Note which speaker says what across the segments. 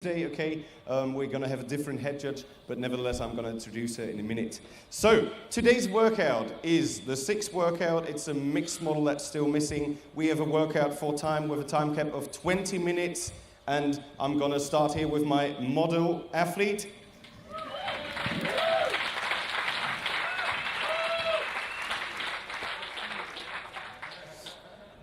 Speaker 1: Today, okay, we're going to have a different head judge, but nevertheless, I'm going to introduce her in a minute. So, today's workout is the 6th workout. It's a mixed model that's still missing. We have a workout for time with a time cap of 20 minutes, and I'm going to start here with my model athlete.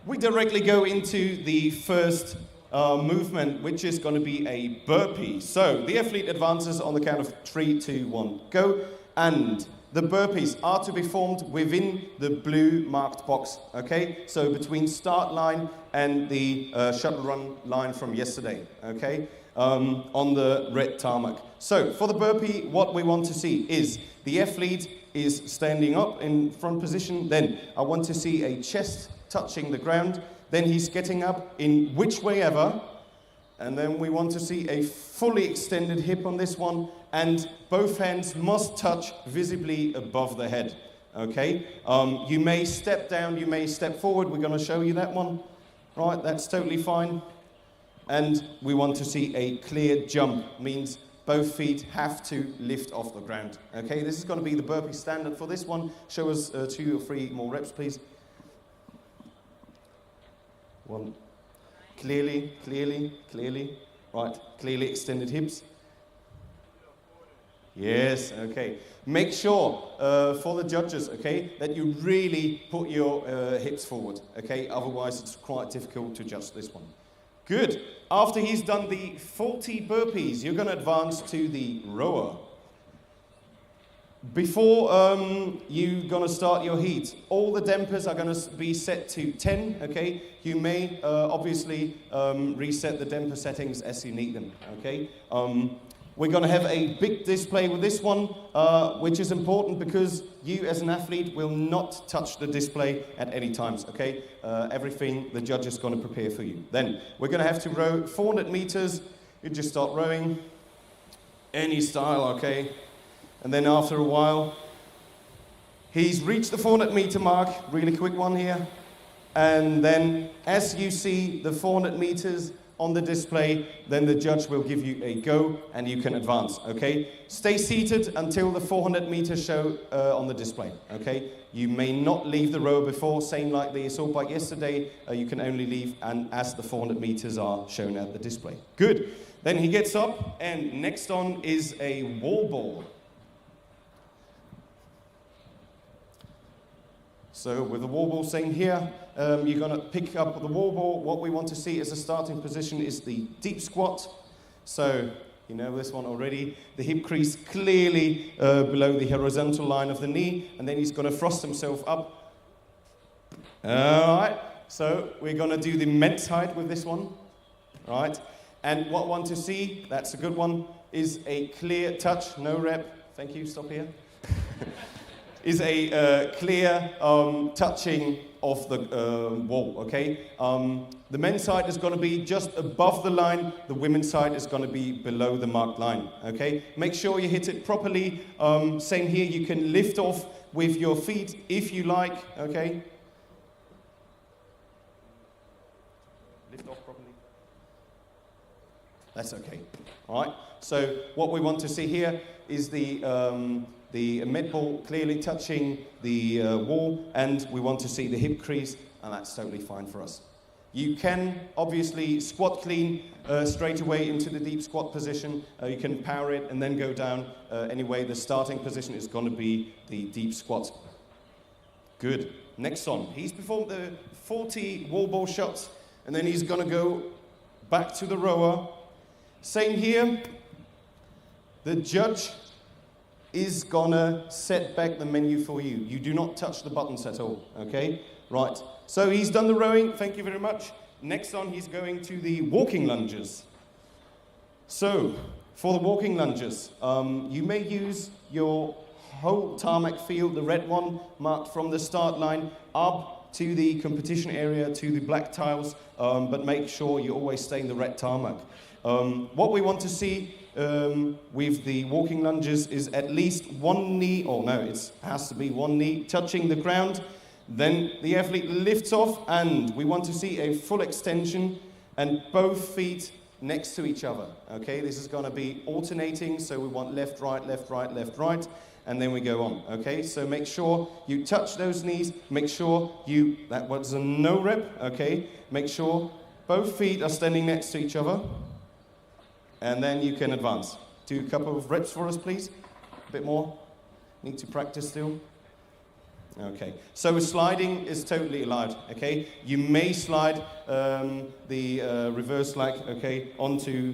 Speaker 1: We directly go into the first movement, which is going to be a burpee. So the athlete advances on the count of 3, 2, 1, go. And the burpees are to be formed within the blue marked box, okay? So between start line and the shuttle run line from yesterday, okay? On the red tarmac. So for the burpee, what we want to see is the athlete is standing up in front position. Then I want to see a chest touching the ground. Then he's getting up in which way ever, and then we want to see a fully extended hip on this one, and both hands must touch visibly above the head, okay? You may step down, you may step forward, we're going to show you that one, right, that's totally fine. And we want to see a clear jump, means both feet have to lift off the ground, okay? This is going to be the burpee standard for this one. Show us 2 or 3 more reps, please. 1. Clearly. Right, clearly extended hips. Yes, okay. Make sure, for the judges, okay, that you really put your hips forward, okay? Otherwise, it's quite difficult to judge this one. Good. After he's done the 40 burpees, you're going to advance to the rower. Before you're going to start your heat, all the dampers are going to be set to 10, okay? You may obviously reset the damper settings as you need them, okay? We're going to have a big display with this one, which is important because you as an athlete will not touch the display at any times, okay? Everything the judge is going to prepare for you. Then we're going to have to row 400 meters. You just start rowing, any style, okay? And then after a while, he's reached the 400 meter mark, really quick one here. And then as you see the 400 meters on the display, then the judge will give you a go and you can advance, okay? Stay seated until the 400 meters show on the display, okay? You may not leave the row before, same like the assault bike yesterday, you can only leave and as the 400 meters are shown at the display. Good. Then he gets up and next on is a wall ball. So with the wall ball same here, you're going to pick up the wall ball. What we want to see as a starting position is the deep squat. So, you know this one already. The hip crease clearly below the horizontal line of the knee. And then he's going to thrust himself up. All right. So we're going to do the men's height with this one. All right. And what I want to see, that's a good one, is a clear touch. No rep. Thank you. Stop here. Is a clear touching of the wall, okay? The men's side is going to be just above the line. The women's side is going to be below the marked line, okay? Make sure you hit it properly. Same here, you can lift off with your feet if you like, okay? Lift off properly. That's okay, all right? So what we want to see here is the med ball clearly touching the wall, and we want to see the hip crease, and that's totally fine for us. You can obviously squat clean straight away into the deep squat position. You can power it and then go down. Anyway, the starting position is going to be the deep squat. Good. Next on, he's performed the 40 wall ball shots, and then he's going to go back to the rower. Same here. The judge is gonna set back the menu for you. You do not touch the buttons at all, okay? Right, so he's done the rowing, thank you very much. Next on, he's going to the walking lunges. So, for the walking lunges, you may use your whole tarmac field, the red one, marked from the start line up to the competition area, to the black tiles, but make sure you always stay in the red tarmac. What we want to see with the walking lunges is at least one knee, it has to be one knee touching the ground. Then the athlete lifts off and we want to see a full extension and both feet next to each other, okay? This is gonna be alternating, so we want left, right, left, right, left, right, and then we go on, okay? So make sure you touch those knees, make sure that was a no rep, okay? Make sure both feet are standing next to each other, and then you can advance. Do a couple of reps for us, please. A bit more. Need to practice still. Okay, so sliding is totally allowed, okay? You may slide the reverse leg, okay, onto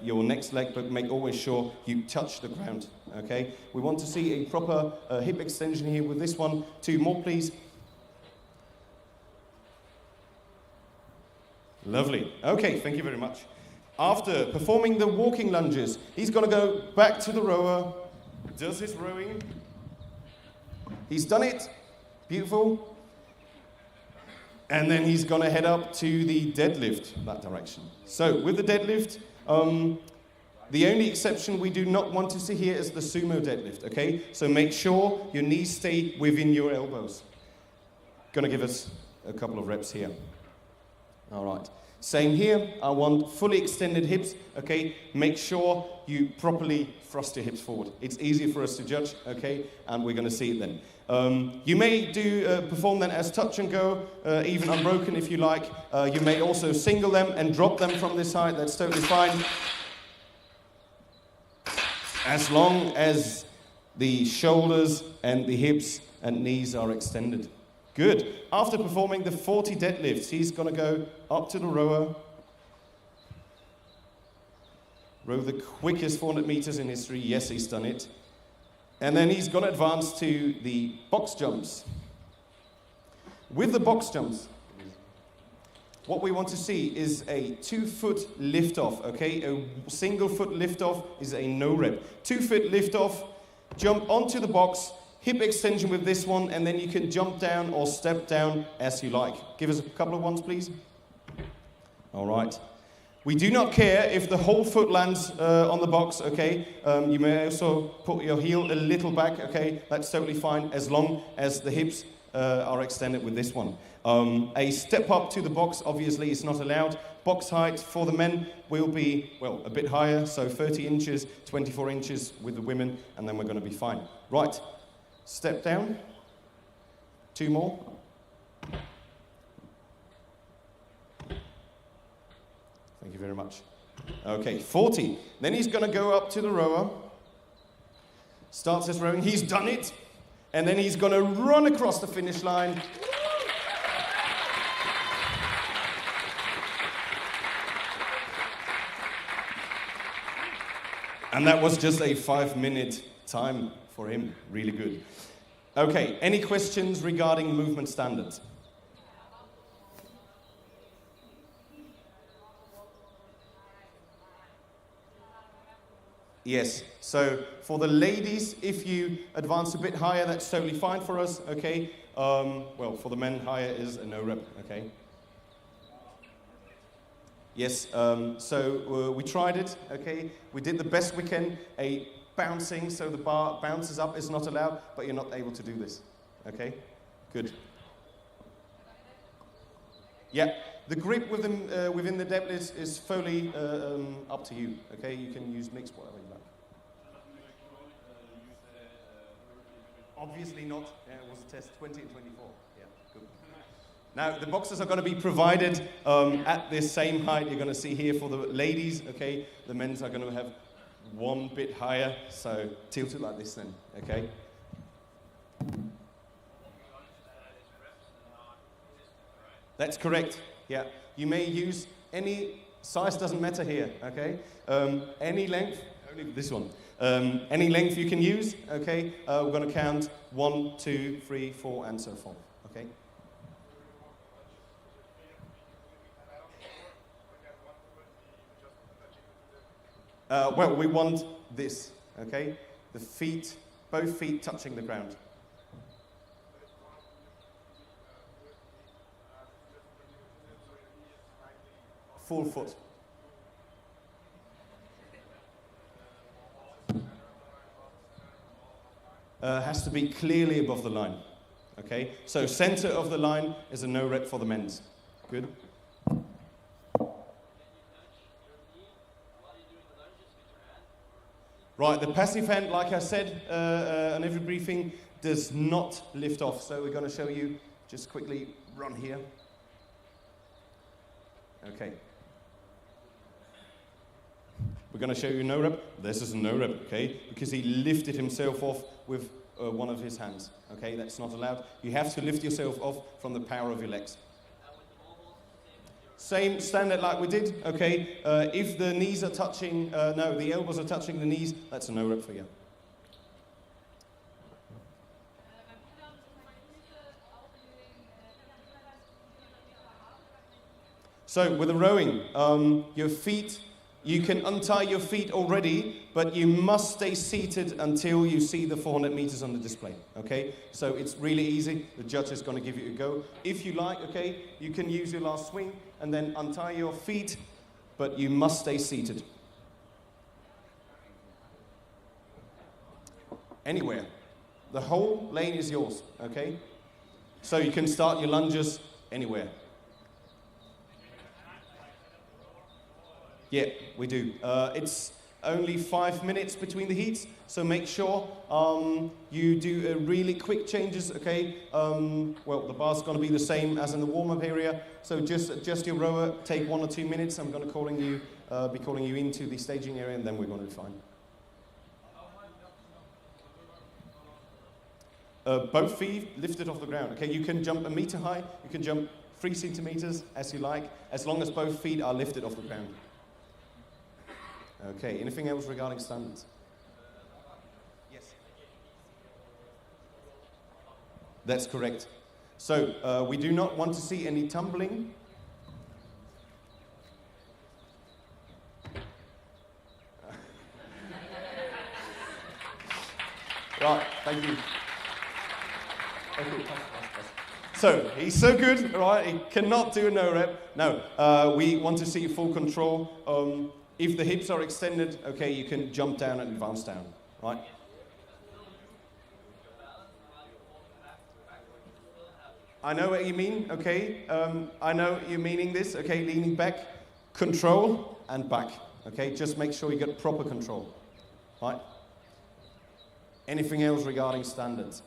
Speaker 1: your next leg, but make always sure you touch the ground, okay? We want to see a proper hip extension here with this one. 2 more, please. Lovely. Okay, thank you very much. After performing the walking lunges, he's going to go back to the rower, does his rowing. He's done it. Beautiful. And then he's going to head up to the deadlift, that direction. So with the deadlift, the only exception we do not want to see here is the sumo deadlift, okay? So make sure your knees stay within your elbows. Going to give us a couple of reps here. All right. Same here, I want fully extended hips, okay? Make sure you properly thrust your hips forward. It's easier for us to judge, okay? And we're gonna see it then. You may perform them as touch and go, even unbroken if you like. You may also single them and drop them from this height, that's totally fine. As long as the shoulders and the hips and knees are extended. Good. After performing the 40 deadlifts, he's going to go up to the rower, row the quickest 400 meters in history. Yes, he's done it. And then he's going to advance to the box jumps. With the box jumps, what we want to see is a 2-foot lift-off, okay? A single foot lift-off is a no rep. 2-foot lift-off, jump onto the box, hip extension with this one, and then you can jump down or step down as you like. Give us a couple of ones, please. All right. We do not care if the whole foot lands on the box, okay? You may also put your heel a little back, okay? That's totally fine, as long as the hips are extended with this one. A step up to the box, obviously, is not allowed. Box height for the men will be, well, a bit higher, so 30 inches, 24 inches with the women, and then we're going to be fine. Right. Step down. 2 more. Thank you very much. Okay, 40. Then he's going to go up to the rower. Starts his rowing. He's done it. And then he's going to run across the finish line. And that was just a 5-minute time for him. Really good. Okay, any questions regarding movement standards? Yes, so for the ladies, if you advance a bit higher, that's totally fine for us, okay? Well, for the men, higher is a no rep, okay? Yes, so we tried it, okay? We did the best we can. A bouncing, so the bar bounces up is not allowed, but you're not able to do this, okay? Good. Yeah, the grip within the deadlift is fully up to you, okay? You can use mixed, whatever you like. Obviously not. Yeah, it was a test, 20 and 24. Yeah, good. Now, the boxes are going to be provided at this same height you're going to see here for the ladies, okay? The men's are going to have one bit higher, so tilt it like this then, okay? That's correct, yeah. You may use any, size doesn't matter here, okay? Any length, only this one. Any length you can use, okay? We're going to count 1, 2, 3, 4, and so forth, okay? Well, we want this, okay? The feet, both feet touching the ground. Full foot. Has to be clearly above the line, okay? So center of the line is a no rep for the men's. Good. Right, the passive hand, like I said on every briefing, does not lift off. So we're going to show you, just quickly run here. Okay. We're going to show you no rep. This is a no rep, okay? Because he lifted himself off with one of his hands. Okay, that's not allowed. You have to lift yourself off from the power of your legs. Same standard like we did, okay? If the knees are touching, no, the elbows are touching the knees, that's a no rep for you. So with the rowing, your feet, you can untie your feet already, but you must stay seated until you see the 400 meters on the display, okay? So it's really easy. The judge is going to give you a go. If you like, okay, you can use your last swing and then untie your feet, but you must stay seated. Anywhere. The whole lane is yours, okay? So you can start your lunges anywhere. Yeah, we do. It's only 5 minutes between the heats, so make sure you do really quick changes, okay? Well, the bar's going to be the same as in the warm-up area, so just adjust your rower, take 1 or 2 minutes. I'm going to be calling you into the staging area, and then we're going to be fine. Both feet lifted off the ground, okay? You can jump 1 meter high, you can jump 3 centimeters as you like, as long as both feet are lifted off the ground. Okay, anything else regarding standards? Yes. That's correct. So, we do not want to see any tumbling. Right, thank you. Okay. So, he's so good, right, he cannot do a no rep. No, we want to see full control. If the hips are extended, okay, you can jump down and advance down, right? I know what you mean, okay? I know you're meaning this, okay? Leaning back, control, and back, okay? Just make sure you get proper control, right? Anything else regarding standards?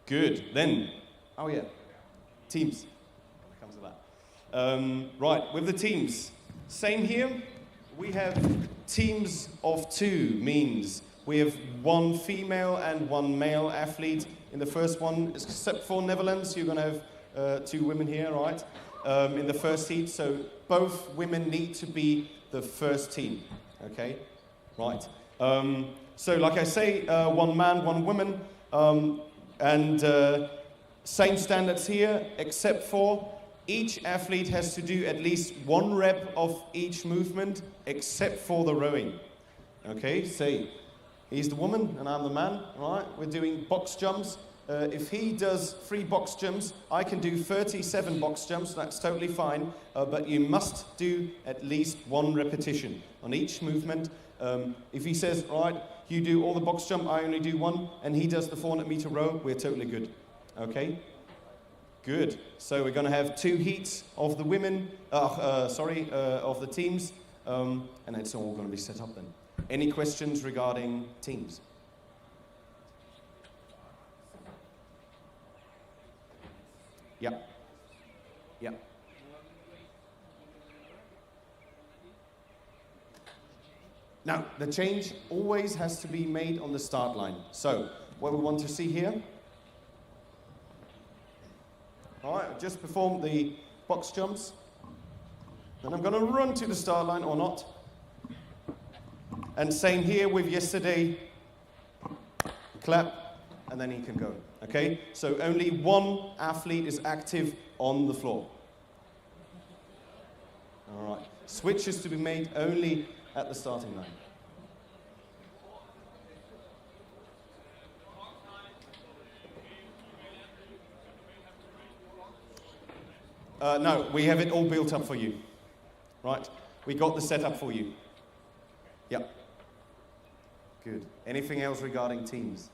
Speaker 1: Good, then, oh yeah, teams. Comes to that. Right, with the teams, same here. We have teams of 2, means we have 1 female and 1 male athlete. In the first one, except for Netherlands, you're going to have 2 women here, right? In the first heat, so both women need to be the first team, okay? Right. So like I say, 1 man, 1 woman, and same standards here, except for each athlete has to do at least 1 rep of each movement, except for the rowing. Okay, say, he's the woman and I'm the man, right? We're doing box jumps. If he does 3 box jumps, I can do 37 box jumps, that's totally fine, but you must do at least 1 repetition on each movement. If he says, right, you do all the box jump, I only do 1, and he does the 400 meter row, we're totally good, okay? Good. So we're going to have 2 heats of the women, of the teams, and it's all going to be set up then. Any questions regarding teams? Yeah. Yeah. Now, the change always has to be made on the start line. So, what we want to see here. All right, I've just performed the box jumps. Then I'm going to run to the start line or not. And same here with yesterday. Clap, and then he can go. Okay? So only 1 athlete is active on the floor. All right. Switch is to be made only at the starting line. No, we have it all built up for you. Right? We got the setup for you. Yep. Good. Anything else regarding teams?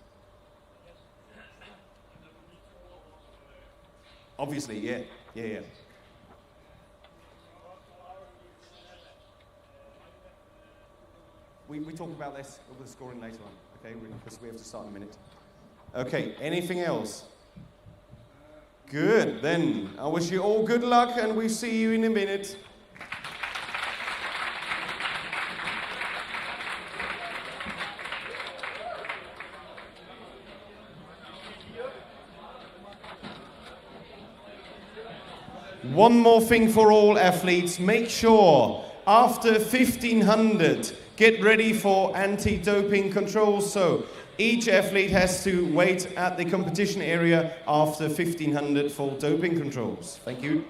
Speaker 1: Obviously, yeah. we talk about this with the scoring later on, okay? Because we have to start in a minute. Okay, anything else? Good, then I wish you all good luck and we'll see you in a minute. One more thing for all athletes, make sure after 1500, get ready for anti-doping controls. So each athlete has to wait at the competition area after 1500 for doping controls. Thank you.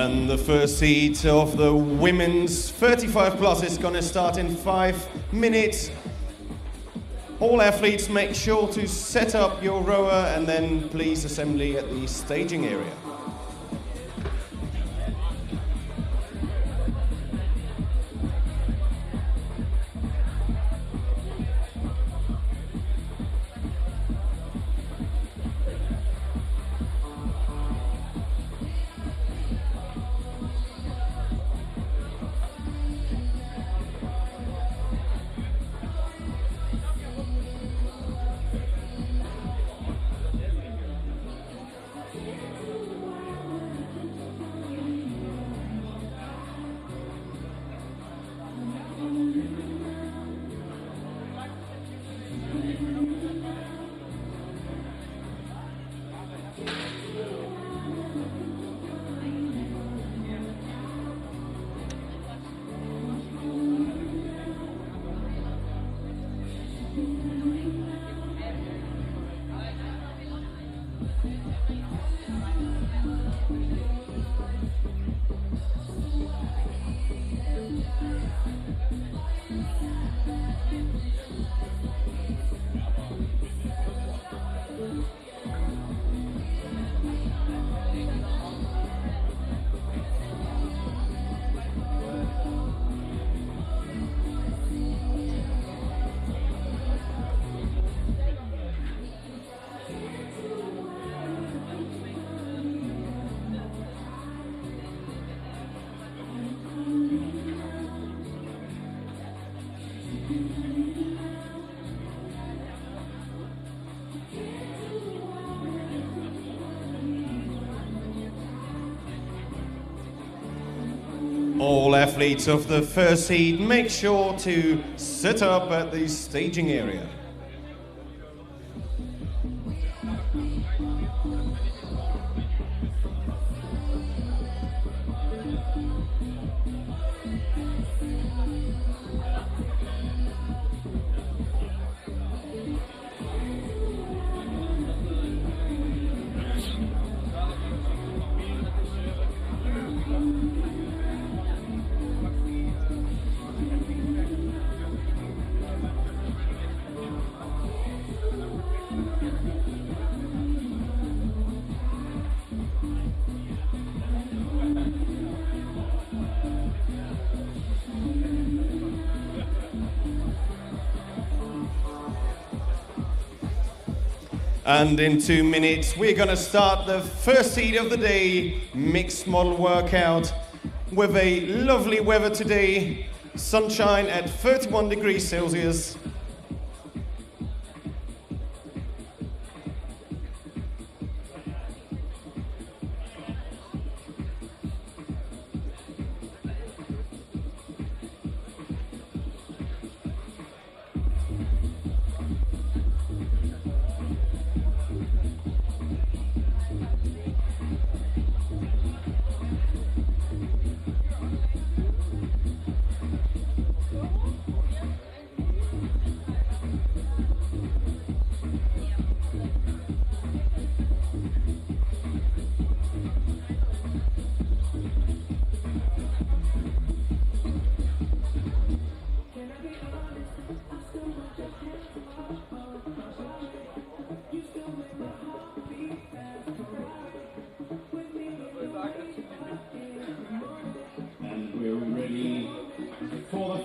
Speaker 1: And the first heat of the women's 35 plus is going to start in 5 minutes. All athletes, make sure to set up your rower and then please assembly at the staging area. All athletes of the first heat, make sure to sit up at the staging area. And in 2 minutes, we're going to start the first heat of the day, mixed model workout, with a lovely weather today, sunshine at 31 degrees Celsius.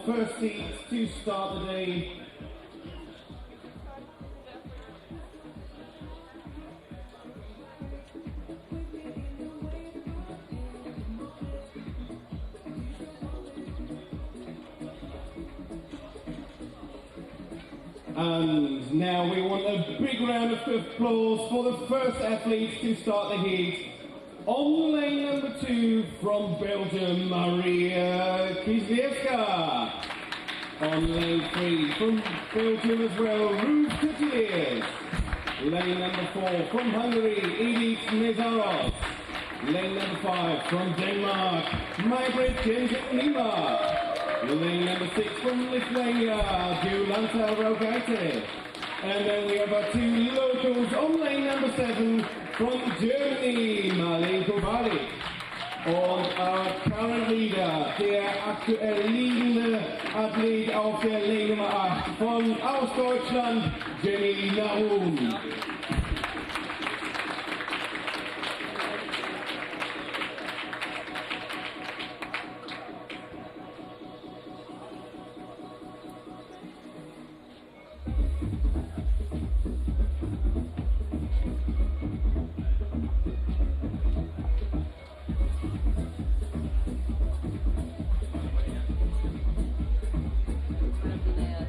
Speaker 1: First heat to start the day. And now we want a big round of applause for the first athletes to start the heat. On lane number 2 from Belgium, Maria Kizlevska. On lane 3 from Belgium as well, Ruth Couturier. Lane number 4 from Hungary, Edith Mezaros. Lane number 5 from Denmark, Maj-Britt Jensen-Lima. Lane number 6 from Lithuania, Jolanta Rogaite. And then we have our 2 locals on lane number 7 from Germany, Marlene Kowalik.
Speaker 2: Und our current leader, der aktuell liegende Athlet auf der Lane Nummer 8 aus Deutschland, Jenny Nahum.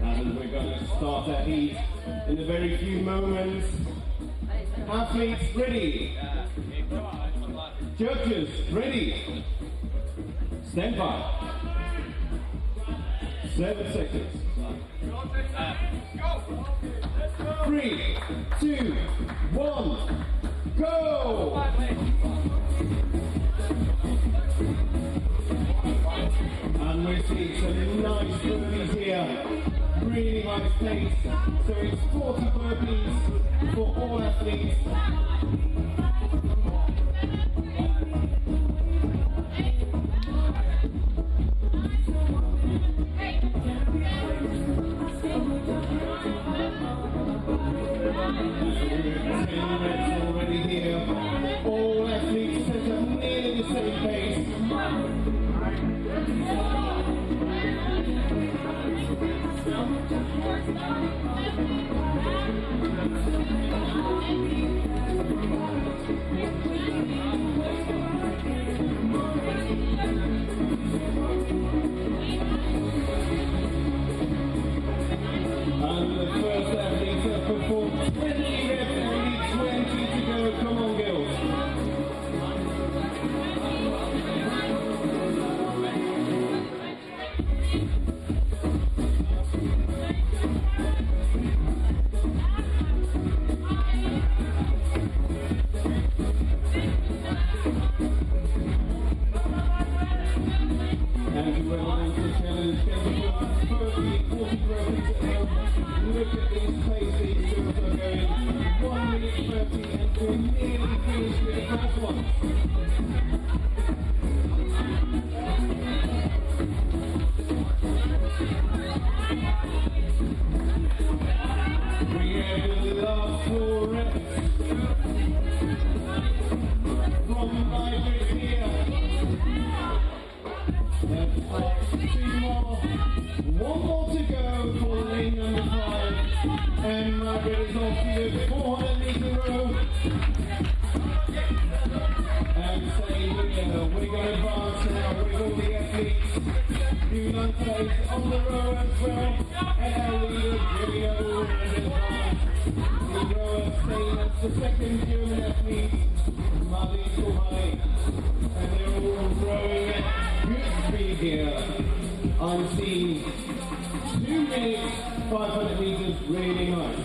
Speaker 2: And we're going to start our heat in a very few moments. Athletes ready. Judges ready. Stand by. 7 seconds. 3, 2, 1, go! And we're seeing some nice burpees here. Really nice pace. So it's 40 burpees for all athletes. Already here. All athletes set up nearly the same pace. And the first athlete has performed 20 reps, only 20 to go. Come on, girls. And whoever wants the challenge can perform 30, 40 burpees at home. Look at these paces, these girls are going 1 minute 30 and we're nearly finished with the first one. We have the last 4 reps from my grip here. That's 2 more. 1 more to go for lane number 5. And Margaret is off to the 400 meter row. And say we're going to advance now with all the athletes. United on the row as well. And our leader, Jimmy O'Rourke, has advanced. The rower staying as the second German athlete, Marlene Kohai. And they're all rowing at good speed here. I'm seeing 2 minutes, 500 meters, really nice.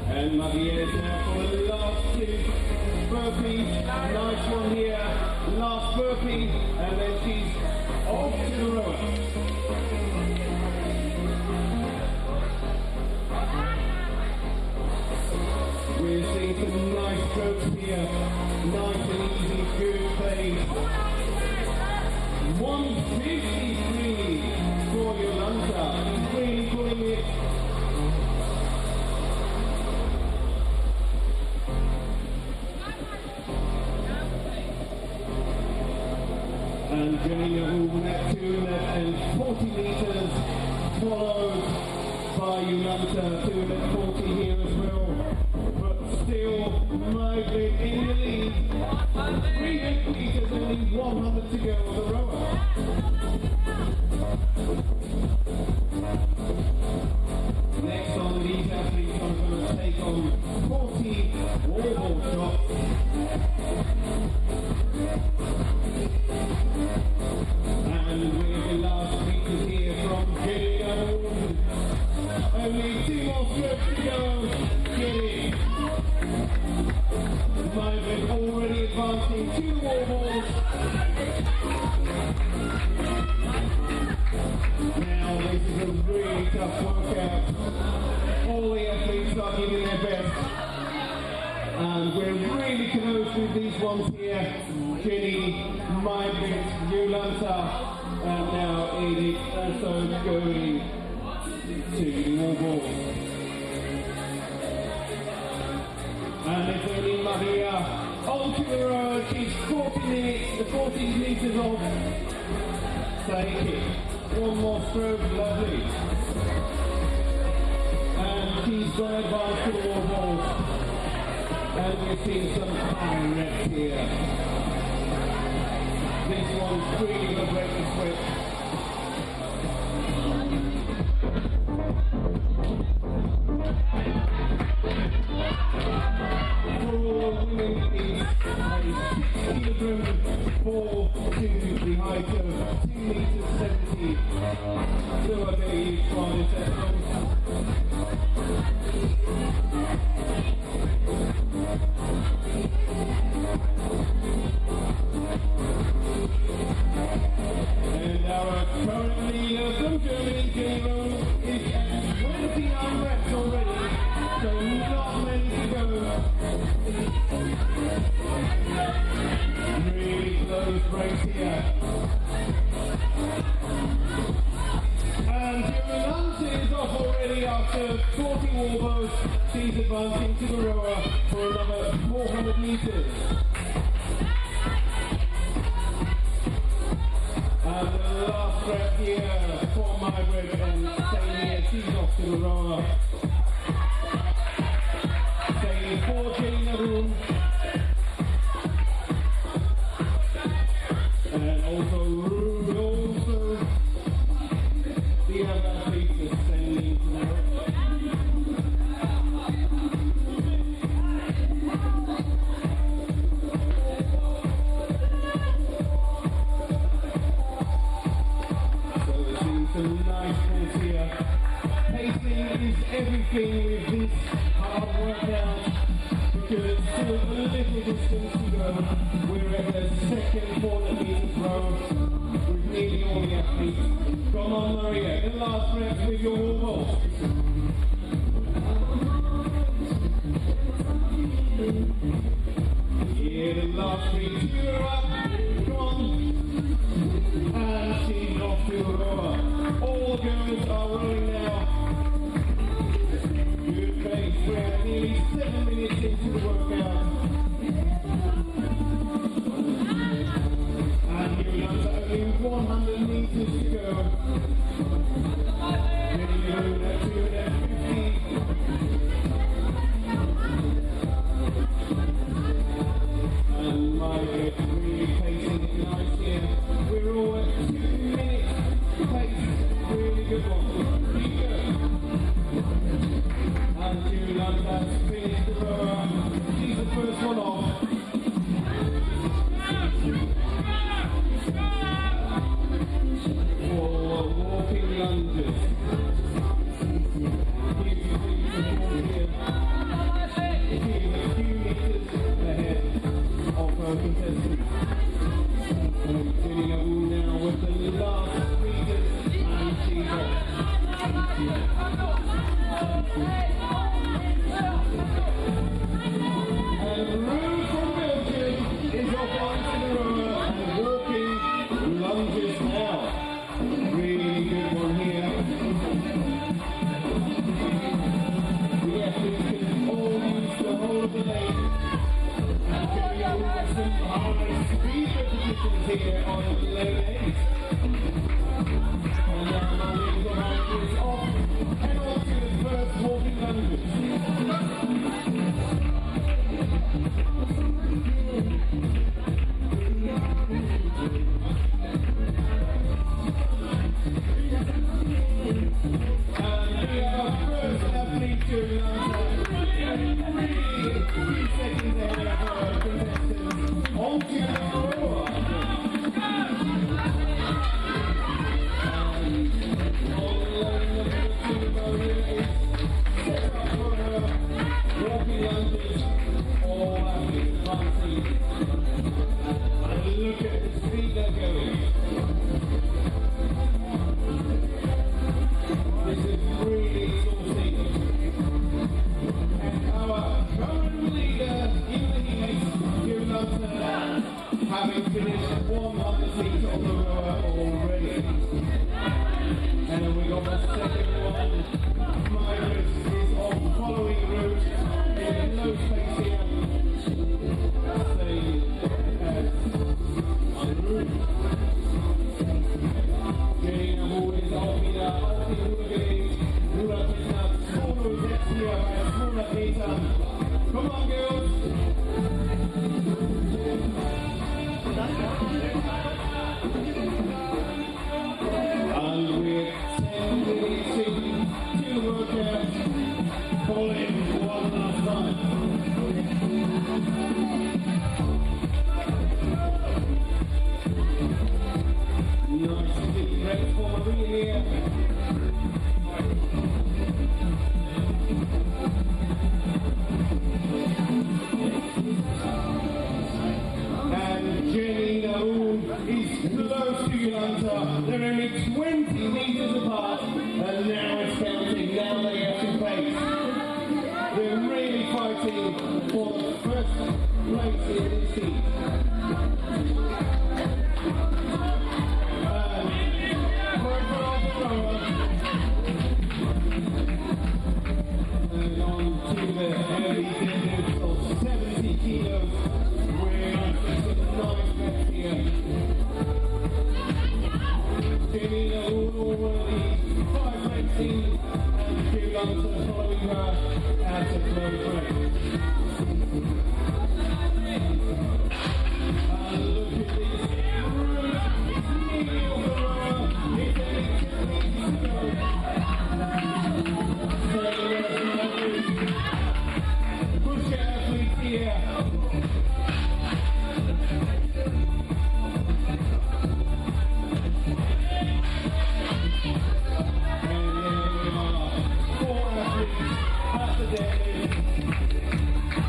Speaker 2: And Maria is now for the last 2 burpees. Nice one here. Last burpee, and then she's off to the rower. We're seeing some nice strokes here. Nice and easy, good pace. 153 for Yolanta. She's really pulling it. And Janina moving at 240 meters, followed by Yolanta, 240 here as well. But still, Margaret in the lead. 300 meters, only 100 to go on the rower. Next on these athletes are going to take on 40 wall ball shots. And we have the last meters here from Jenny. Only 2 more strokes to go. Get it. Margaret already advancing 2 wall balls. Now this is a really tough workout. All the athletes are giving their best. close with these ones here. Jenny, Margaret, Yolanta, and now Edith also going to more balls. And it's only Maria onto the road. She's 14 meters off. Take it. One more stroke, lovely. And she's going to advance to the wall balls. And we're seeing some pirates here. This one's really the break the sweat. For all women, it's a 6 kilogram ball to the height of 2 meters 70. So I bet each one is at home. And our current leader from Germany, Gero, is at 29 reps already, so not many to go. Really close race here. And Yolanta is off already after 40 warbos. She's advancing to the rower for another 400 meters. And the last rep here for Margaret and staying here, she's off to the rower. Staying for Jane room. And also the other athletes are standing now. Some nice balls here. Pacing is everything with this hard workout because it's still a little distance to go. We're at the second 400 meters row with nearly all the athletes. Come on, Maria, the last reps with your wall balls. Yeah, the last 3, 2 are up. Come on. And she's off to the rower. All the girls are rolling now. Good pace. We're nearly 7 minutes into the workout. And Yolanta only 100 meters to go. Getting alone at 250. And Margaret really pacing it nice here. We're all at 2 minutes pace. Really good one. Keep going. And Yolanta's finished the rower. She's the first one off. For walking lunges. Here's the thing from here. She's a few meters ahead of her contestants. And getting a woo now with the last meters, and she's off. And Rue from Belgium is off onto the rower and walking lunges now. Really good one here. The athletes can all use the whole of the lane. And getting some high speed repetitions here on lane 8. And now Marlene Gohan is off and on to the first walking lunges. And we have our first athlete to Yolanta. 3 seconds ahead of our contestants. On to the rower. having finished 100 meters on the rower already. And then we got the second one. Margaret is on the following route in low space here. Staying as the route. Getting aboard is Almina, Rula Pizza, Smaller Zets here, Smaller Pizza. Come on, girls. And we're 10 minutes into the workout. Pull in one last time. Nice deep breath for Maria here. And Jenny Naoum is close to Yolanta. They're only 20 meters apart, and now it's counting. Now they have to pace. They're really fighting for the first place in this heat. And on to the heavy deadlifts of 70 kilos. We're on to some nice reps here. Jamila already 5 reps in, and Yolanta following her at a close break. And look at this route, nearly off the rower. It's only 2 meters to go. Push athletes here. And there we are, 4 athletes at the deadlift.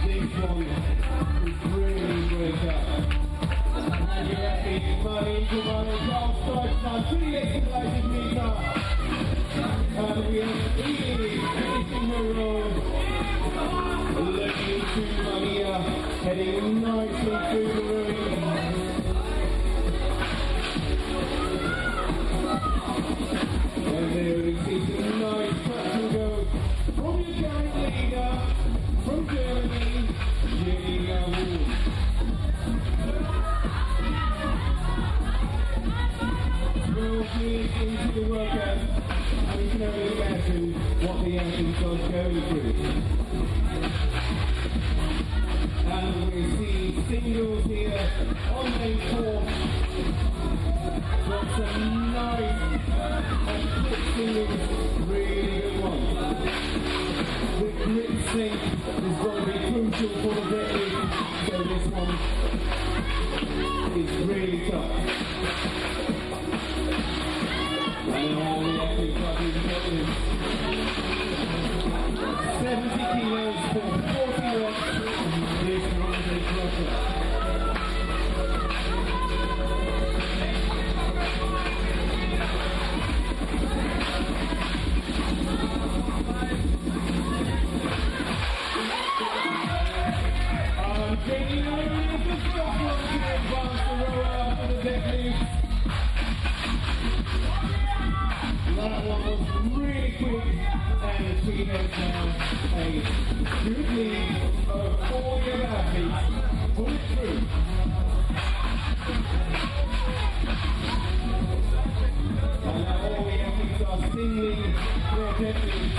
Speaker 2: This one is really great up. And your athlete, Mari Kumara, Charles Strike time, 3 exercises meter. And we are easily finishing her row. Looking to Maria, heading nicely through the rowing. And there we see some nice touch and go from your current leader, from Germany, Jenny Naoum. 12 minutes into the workout, and you can only imagine what the athletes are going through. And we see singles here on lane 4. Got some nice and quick singles, really good ones. The grip sync is going to be crucial for the deadlift, so this one is really tough. And all the athletes are being deadlifts. 70 kilos for 40 reps. This one is a crusher. Jenny Naoum is the first one to advance the rower after the deadlift. That one was really quick, and she has now a good lead of 4 young athletes. Pull it through. And now all the athletes are singling their deadlifts.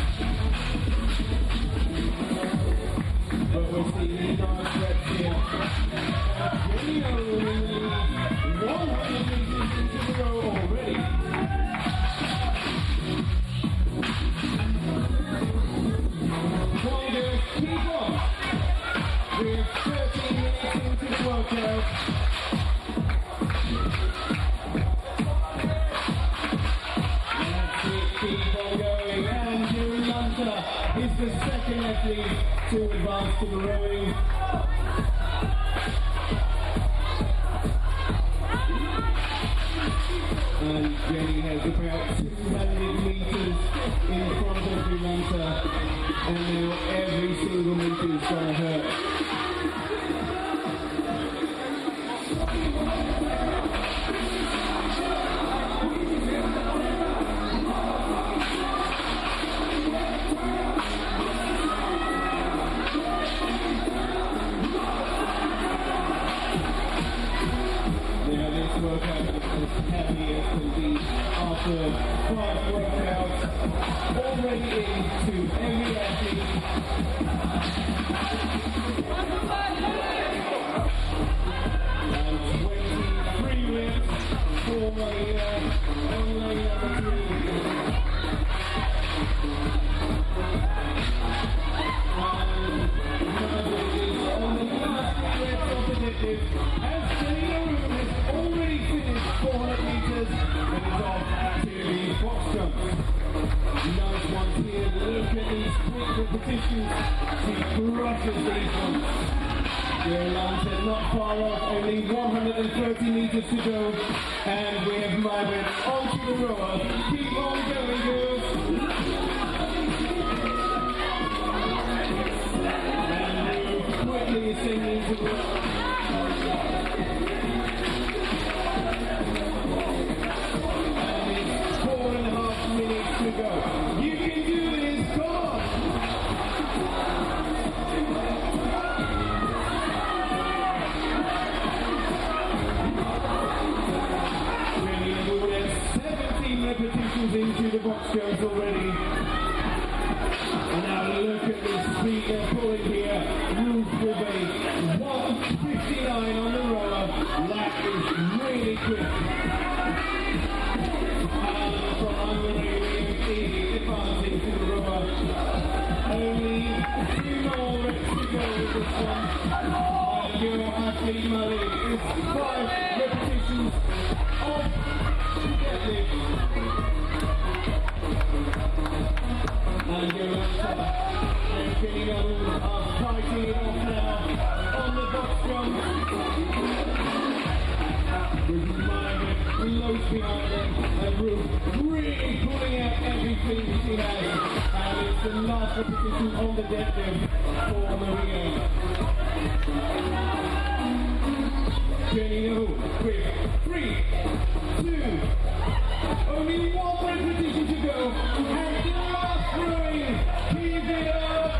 Speaker 2: But we're seeing nice reps here. Jenny Naoum in the lead, 100 meters into the row already. Come on, girls, keep on. We're 13 minutes into the workout. That's it, keep on going. And Yolanta is the second athlete to advance to the rowing. And Jenny has about 200 meters in front of Yolanta, and now every single meter is going to hurt. this workout as heavy as can be after 5 workouts. Already into every athlete. And 23 reps for only number 2. As Selena has already finished 400 meters and is off to the box jumps. Nice ones here. Look at these quick repetitions. She crushes these ones. Yolanda not far off, only 130 meters to go. And we have Margaret onto the rower. Keep on going, girls. And quickly singing to the to go. You can do this, come on! Really, we have 17 repetitions into the box goes already. And now look at the speed they're pulling here. Ruth with a 1:59 on the rower. That is really quick. From Hungary, advancing to the rower. Only 2 more reps to go with this one. And your athlete Mali is 5 repetitions off the deadlift. And your and getting are fighting it off now on the box jump. With Margaret close behind them, and Ruth really pulling out everything she has. And it's the last repetition on the deadlift for Maria. Jenny O with 3, 2, only 1 repetition to go. And the last rowing, keep it up.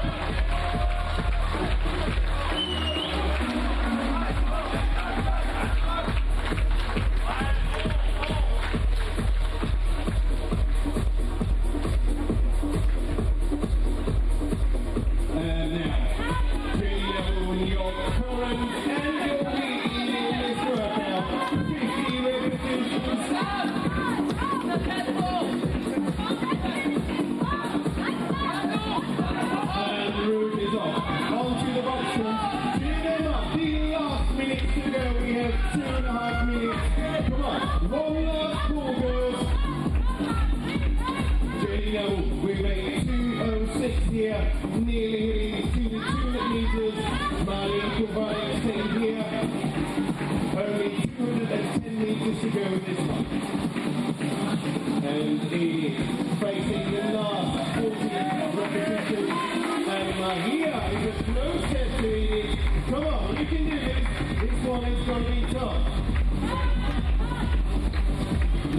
Speaker 2: Nearly hitting to the 200 meters. Marlene providing same here. Only 210 meters to go with this one. And Edie facing the last 40 repetitions. And Mahia is a close test to Edie. Come on, you can do this. This one is going to be tough.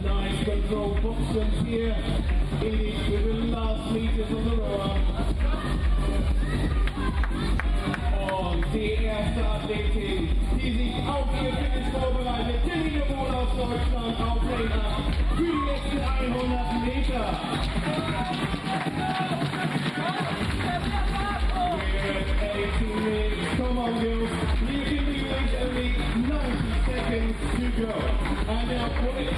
Speaker 2: Nice control box jumps here. Edie with the last meters on the rower. Die erste Athletin, die sich auf ihr Finish vorbereitet. Jenny Wohl aus Deutschland, Aufreger für die letzten 100 Meter. We're at 18 minutes. Come on, girls. You can do this. Only 90 seconds to go. And now pull it.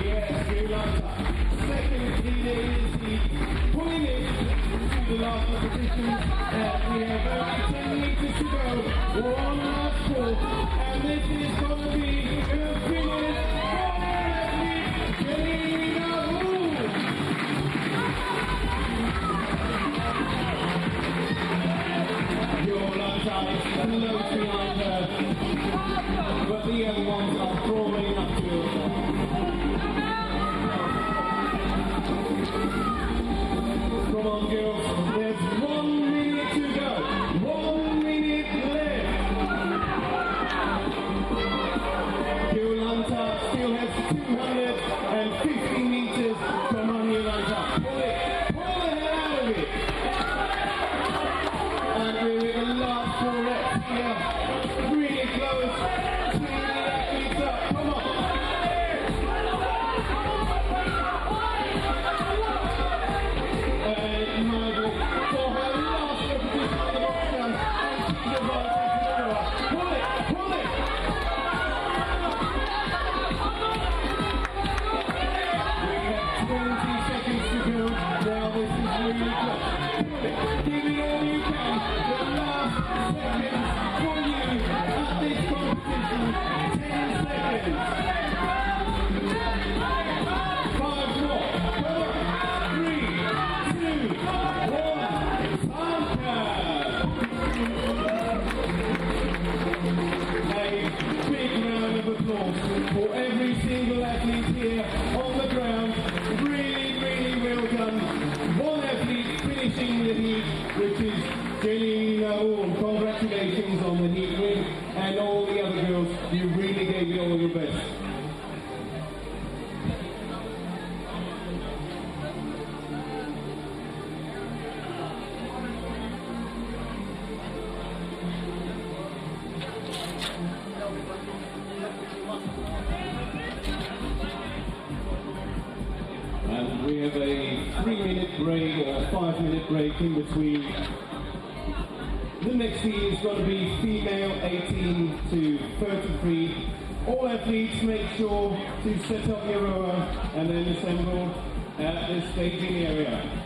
Speaker 2: Yes, Yolanda. Second leader is the pulling it to the last repetition. And we have only 10 meters to go. One last pull. And this is going to be a finish for athlete Selena Wool. Yolanda is close behind her. But the other ones are crawling up to her. Come on, girls. There's 1 minute to go. 1 minute left. gave it all your best. And we have a 3-minute break or 5-minute break in between. The next heat is going to be female 18 to 33. All athletes make sure to set up your rower and then assemble at the staging area.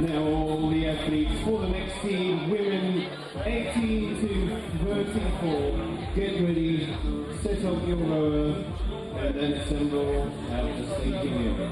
Speaker 2: Now all the athletes for the next team, women 18 to 34, get ready, set up your rower, and then assemble at the staging area.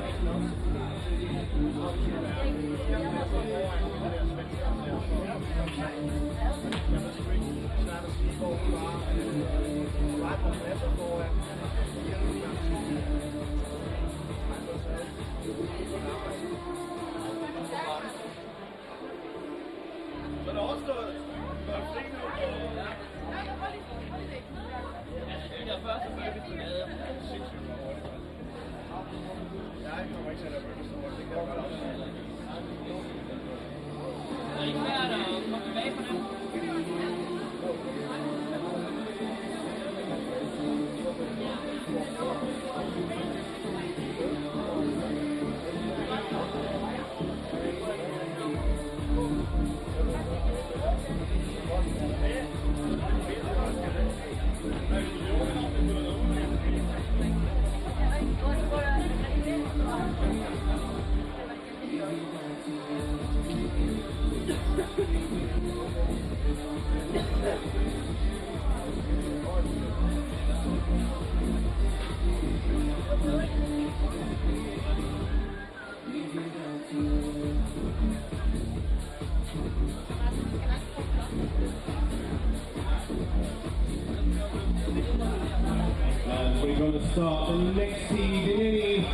Speaker 2: And we're going to start the next heat in any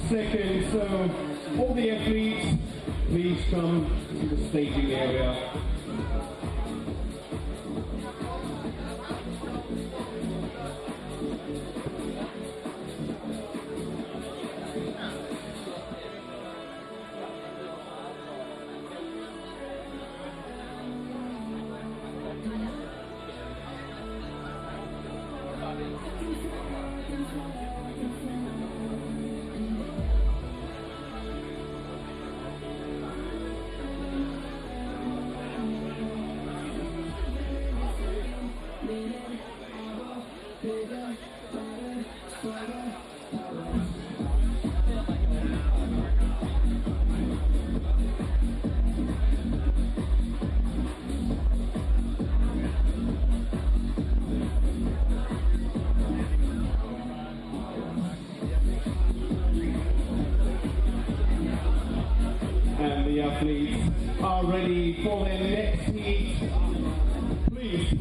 Speaker 2: second, so all the athletes, please come to the staging area. athletes are ready for their next heat. Please,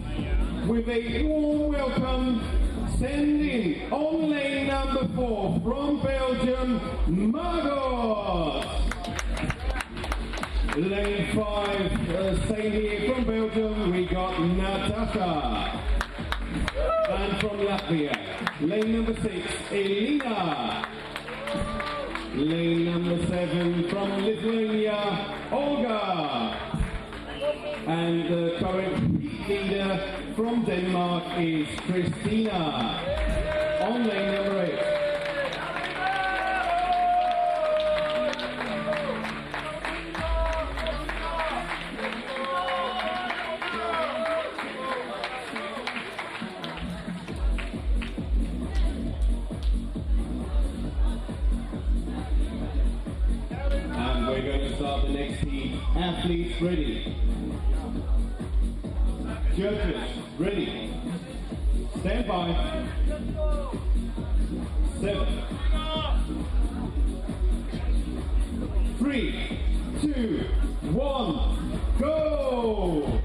Speaker 2: with a warm welcome, sending on lane number 4 from Belgium, Margot. Lane 5, same here from Belgium, we got Natasha. And from Latvia, lane number 6, Elina. Lane number 7 from Lithuania, Olga. And the current heat leader from Denmark is Christina. On lane number 8. And we're going to start the next heat. Athletes ready. Judges, ready. Stand by. 7, 3, 2, 1, go!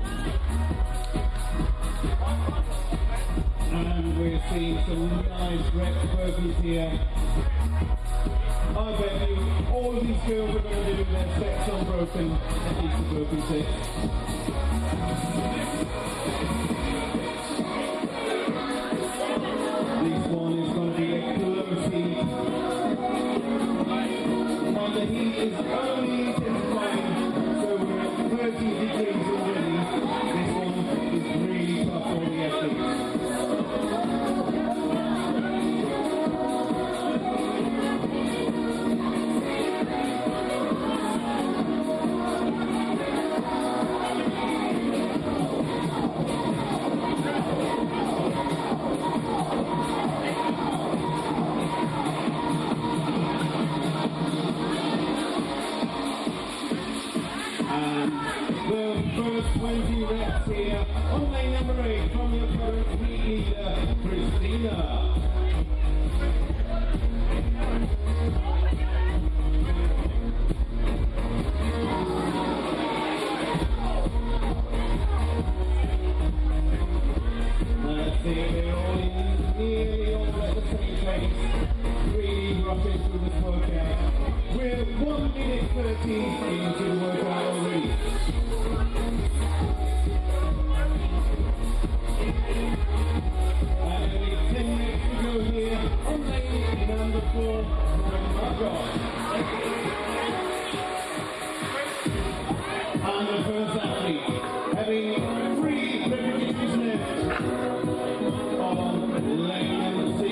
Speaker 2: And we're seeing some nice reps burpees here. I bet you all of these girls are going to do their sets unbroken, at least the burpee sets. This one is going to be a close heat. And the heat is only intensifying, so we're at 30 degrees already. This one is really tough for the athletes. The first 20 reps here on lane number 8 from your current heat leader, Christina. That's it, they're all in nearly all at the same pace, really rushing through this workout. We're 1 minute 30 into the workout already. And only 10 minutes to go here on lane number 4 from Margot. And the first athlete having 3 repetitions left on lane number 6.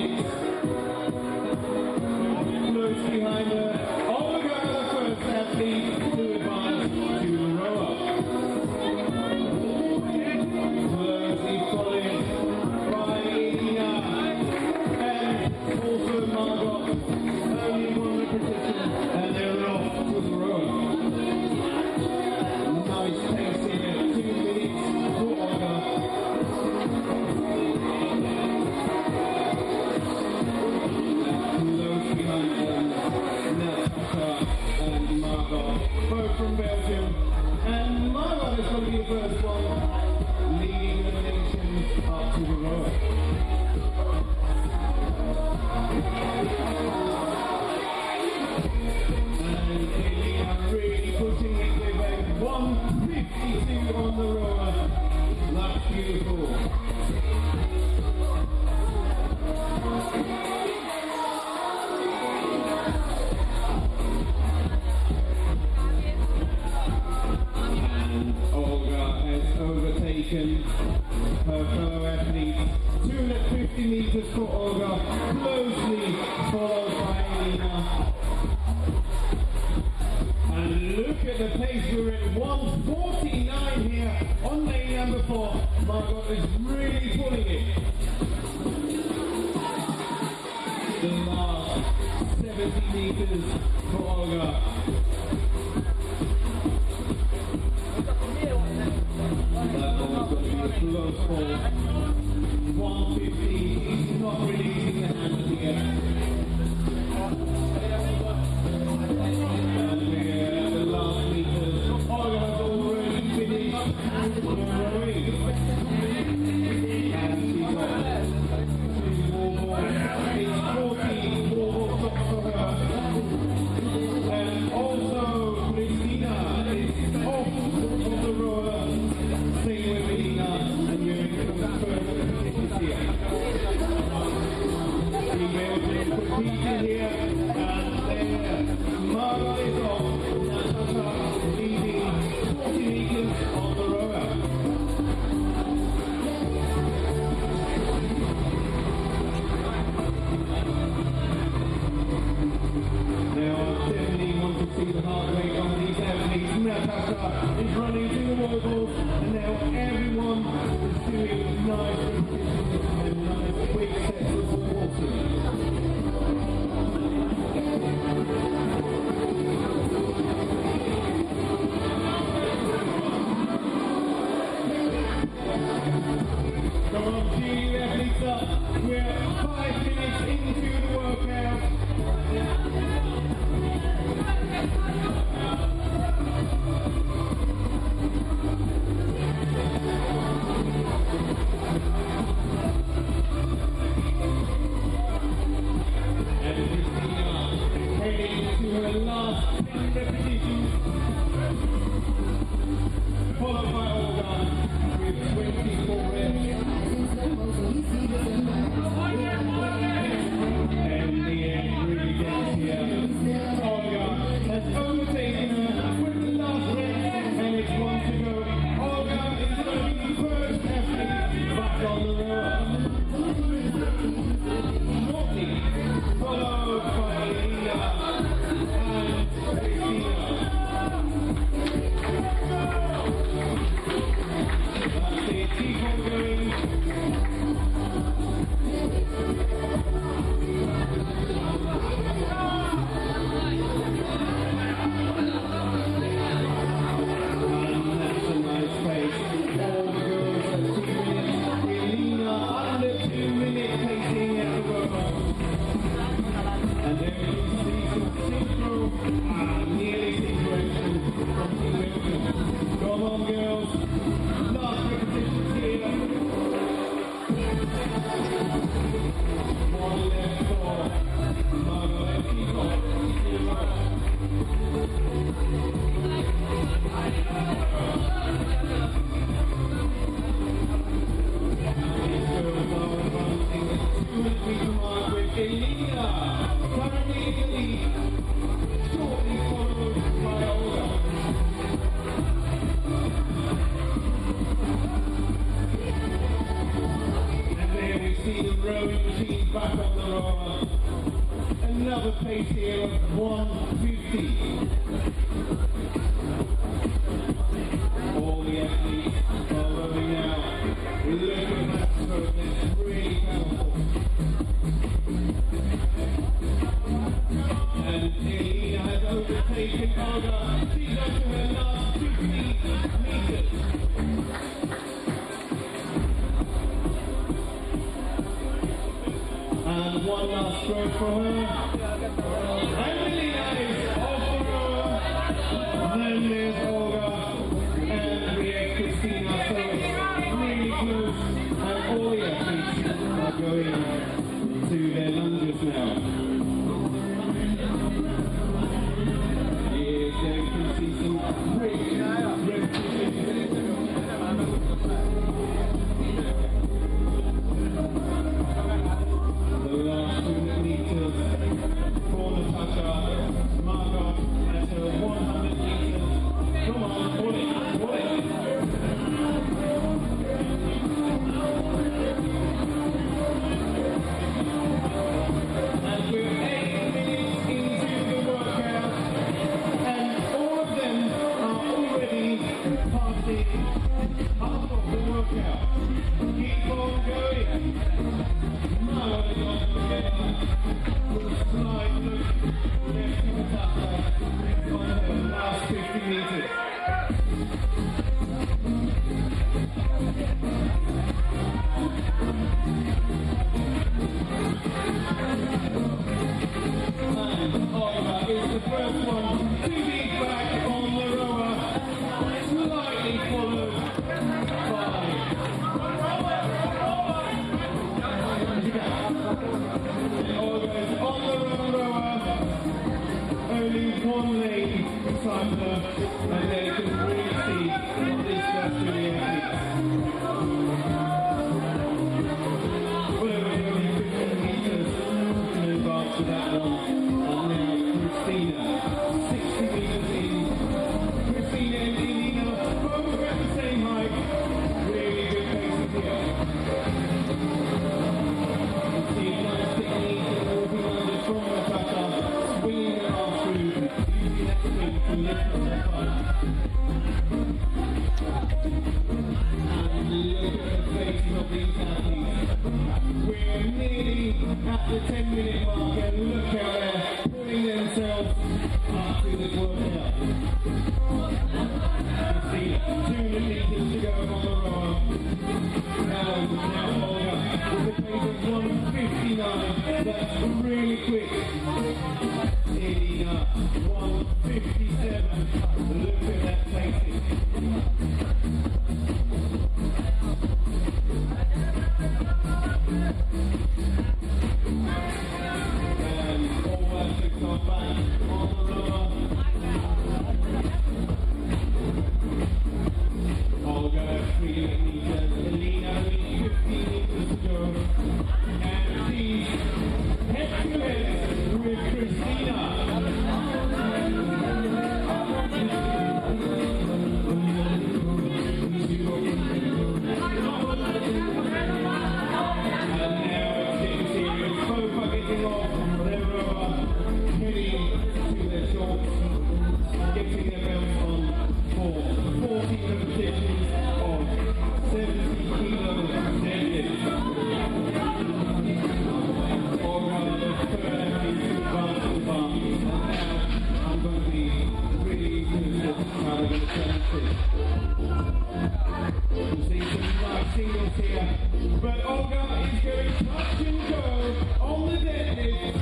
Speaker 2: Close behind her, Olga, the first athlete to advance to the rower. Closely followed by Elina and also Margot. Only 1 repetition and they're off to the rower. Nice pace here, 2 minutes for Olga. Close behind them, Natasha and Margot, both from Belgium. And Margot is going to be the first one, leading the nation up to the row. And Elina really pushing it with a 152 on the rower. That's beautiful. And Olga has overtaken her fellow athletes. 250 meters for Olga, closely followed by Elina. And look at the pace, we're at 1:49 here on lane number 4. Margot is really pulling it. The last 70 meters for Olga. That one's going to be a close call. 150, he's not releasing the hands yet. And we're at the last meters Natasha is running to the wall balls, and now everyone is doing nice and nice quick sets of walking. Come on, junior athletes up. We're 5 minutes into the workout. And Christina heading to her last 10 repetitions. Followed by Olga with 24 reps. And the end really gets here. Olga has overtaken her with the last rep, and it's 1 to go. Olga is going to be the first athlete back on the rower. Shortly followed by Elina and Christina. That's it, keep on going. And that's a nice pace. All the girls at 2 minutes. Elina under 2 minutes pacing at the rower. And there you see some synchro, nearly synchronization from Team Wilson. Come on, girls. Last repetitions here. 1 left for Margot and Kiko. These girls are advancing the 200-meter mark with Elina currently in the lead, shortly followed by Olga. And there we see the rowing machine back on the rower. Another pace here of 1:50. All the athletes are rowing now. Look at that stroke, it's really powerful. And Elina has overtaken Olga. She's up to her last 50 meters. And one last stroke for her. And Elina is off the rower. Then there's Olga. And we have Christina. So it's really close. And all the athletes are going to their lunges now. Here you can see some great repetitions. The last 200 meters for Natasha, Margot at her 100 meters. Come on, pull it, pull it. And we're 8 minutes into the workout, and all of them are already passing half of the workout. Keep on going. Margot is off together. With a slight look left to Natasha on her last 50 meters. And Olga is the first one to be back on the rower, slightly followed by Olga is on the rower, only one lane beside her, and there you can really see what these first 2 athletes. Well, only 15 meters to advance to that one. And now Christina, 60 meters in. Christina and Elina both at the same height. Really good paces here. You see a nice technique in walking under from Natasha, swinging her arm through, using that swing to lift herself up. at the 10-minute mark, and look how they're pulling themselves up to this workout. You see 2 meters to go on the rower. Now Olga with a pace of 1:59. That's really quick. Elina 1:57. Look at that pacing. And all that to come back on the rower. Olga 3 meters. Elina only 15 meters to go. And she's head to head with Christina. But Olga is going touch and go on the deadlift,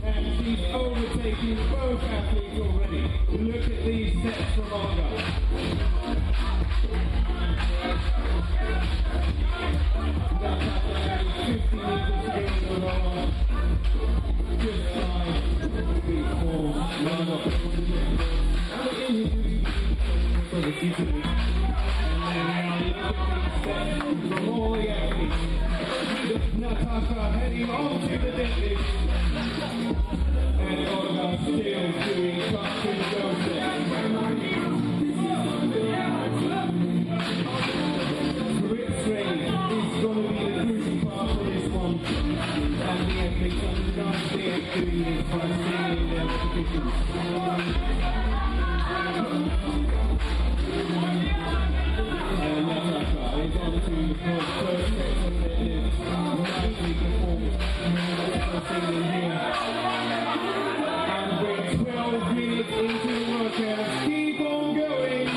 Speaker 2: and she's overtaking both athletes already. Look at these steps from Olga. That's after 50 meters to go in the rower. Just like before, round up. So the future. From all the athletes, Natasha heading on to the deadlift, and Olga still doing touch and go steps. Grip strength is going to be the crucial part for this one, and the athletes understand doing this by staying in their positions. Is on to the first section that is nicely performed. Here. And we're 12 minutes into the workout. Keep on going.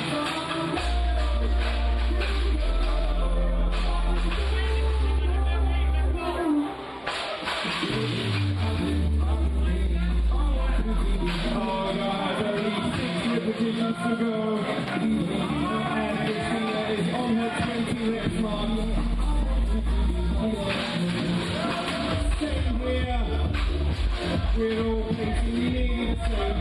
Speaker 2: Oh God, only 6 repetitions to go. And Christina is on her 20 reps mark. Same here. We're all pacing nearly the same.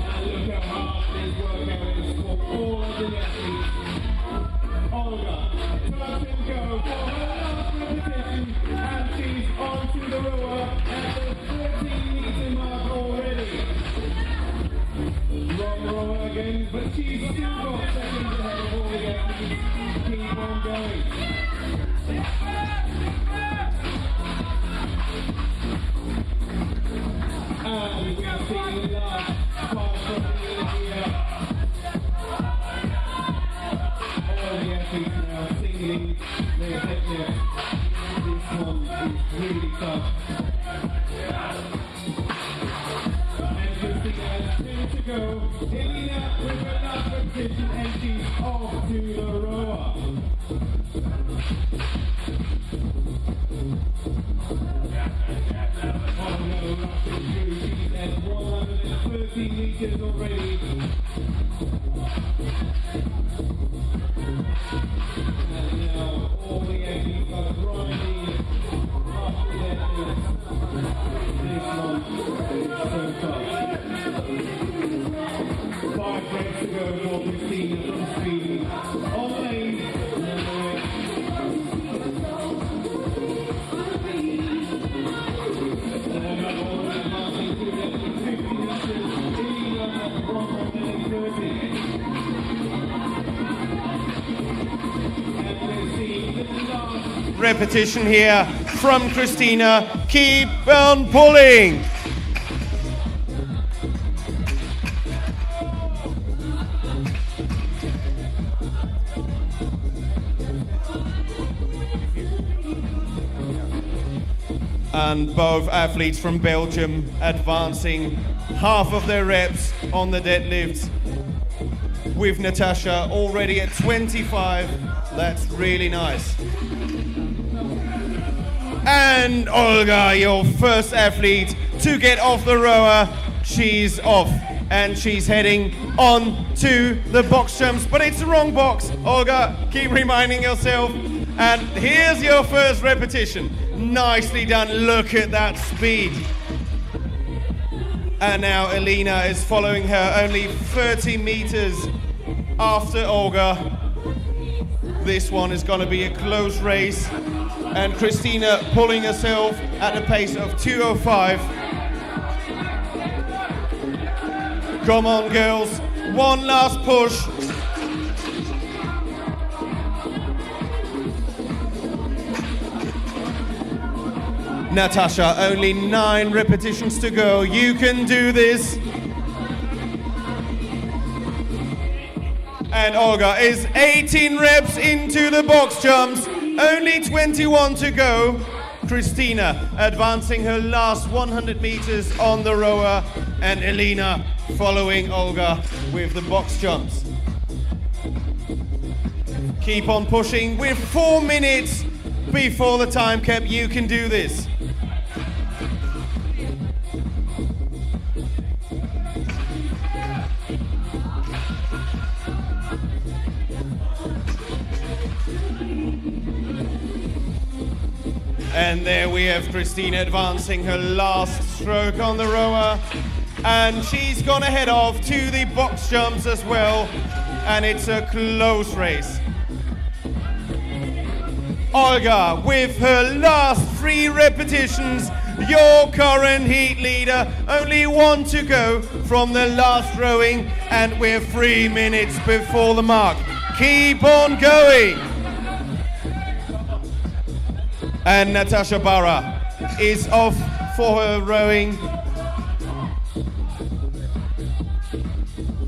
Speaker 2: And look how hard this workout is for all of the athletes. Olga, touch and go for her last repetition, and she's onto the rower at the 13-meter mark already. Wrong rower again, but she's still got seconds ahead of all the athletes. Keep on going. And we're seeing the last part from the here. All the athletes now singling their deadlift. This one is really tough. And Christina has 10 to go. Elina with her last repetition, and she's off to the rower. Oh no, rushing through. She's at 130 meters already. And now all the athletes are grinding up to their feet. This one is so tough. 5 reps to go for Christina from Sweden. On lane number 8.
Speaker 1: Repetition here from Christina. Keep on pulling. And both athletes from Belgium advancing half of their reps on the deadlifts. With Natasha already at 25. That's really nice. And Olga, your first athlete to get off the rower. She's off and she's heading on to the box jumps, but it's the wrong box. Olga, keep reminding yourself. And here's your first repetition. Nicely done, look at that speed. And now Elena is following her only 30 meters after Olga. This one is going to be a close race. And Christina pulling herself at a pace of 2:05. Come on, girls. One last push. Natasha, only 9 repetitions to go. You can do this. And Olga is 18 reps into the box jumps. Only 21 to go. Christina advancing her last 100 meters on the rower. And Elena following Olga with the box jumps. Keep on pushing with 4 minutes before the time cap. You can do this. And there we have Christina advancing her last stroke on the rower. And she's gonna head off to the box jumps as well. And it's a close race. Olga with her last 3 repetitions, your current heat leader. Only 1 to go from the last rowing, and we're 3 minutes before the mark. Keep on going. And Natasha Barra is off for her rowing.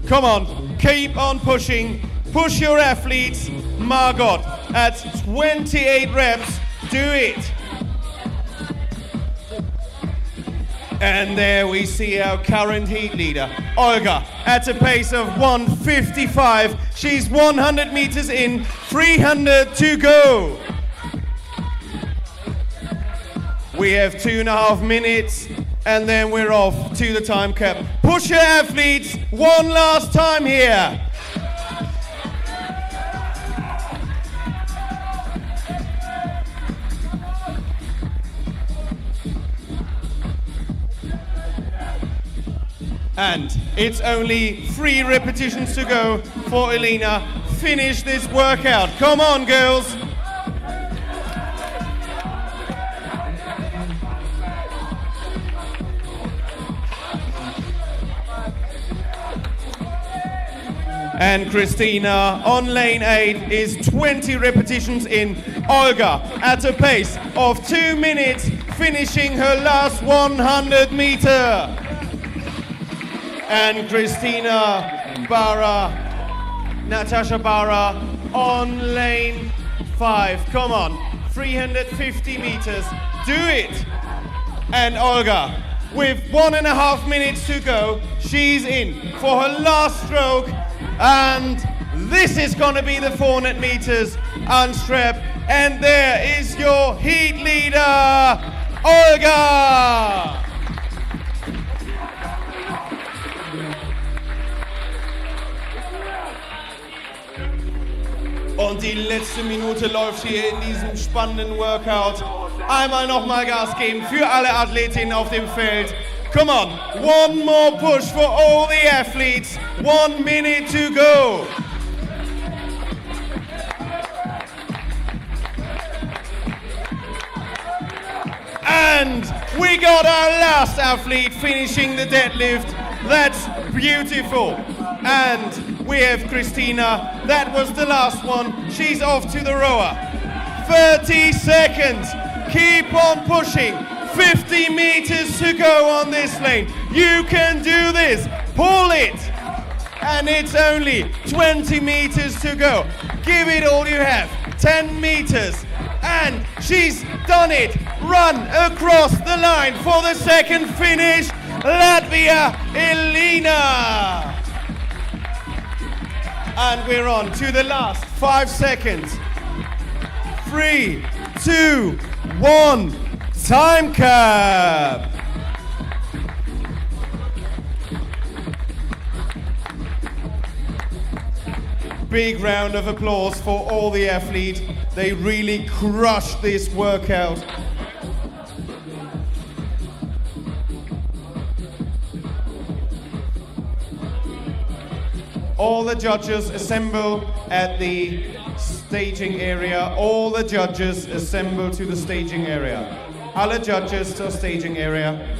Speaker 1: Come on, keep on pushing. Push your athletes. Margot at 28 reps. Do it. And there we see our current heat leader, Olga, at a pace of 1:55. She's 100 meters in, 300 to go. We have 2.5 minutes, and then we're off to the time cap. Push your athletes one last time here. And it's only 3 repetitions to go for Elena. Finish this workout. Come on, girls. And Christina on lane 8 is 20 repetitions in. Olga at a pace of 2 minutes, finishing her last 100 meter. And Christina Barra, Natasha Barra on lane 5. Come on, 350 meters, do it. And Olga with 1.5 minutes to go, she's in for her last stroke. And this is going to be the 400 meters unstrap. And there is your heat leader, Olga. Und die letzte Minute läuft hier in diesem spannenden Workout. Einmal nochmal Gas geben für alle Athletinnen auf dem Feld. Come on, one more push for all the athletes. 1 minute to go. And we got our last athlete finishing the deadlift. That's beautiful. And we have Christina. That was the last one. She's off to the rower. 30 seconds. Keep on pushing. 50 meters to go on this lane. You can do this. Pull it. And it's only 20 meters to go. Give it all you have. 10 meters. And she's done it. run across the line for the second finish. Latvia, Elina. And we're on to the last 5 seconds. 3, 2, 1, time cap. Big round of applause for all the athletes. They really crushed this workout. All the judges assemble at the staging area. All the judges assemble to the staging area. Alle judges zur staging area.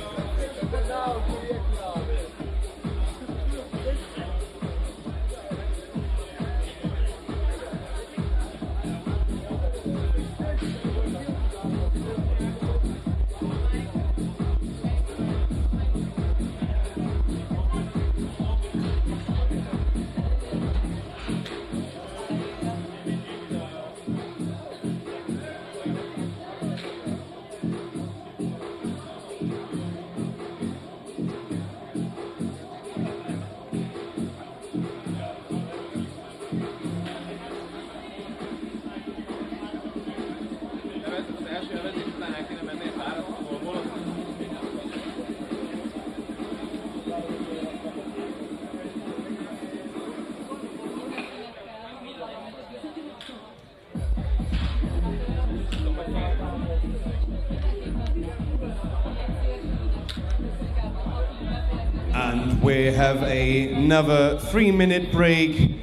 Speaker 1: And we have another 3-minute break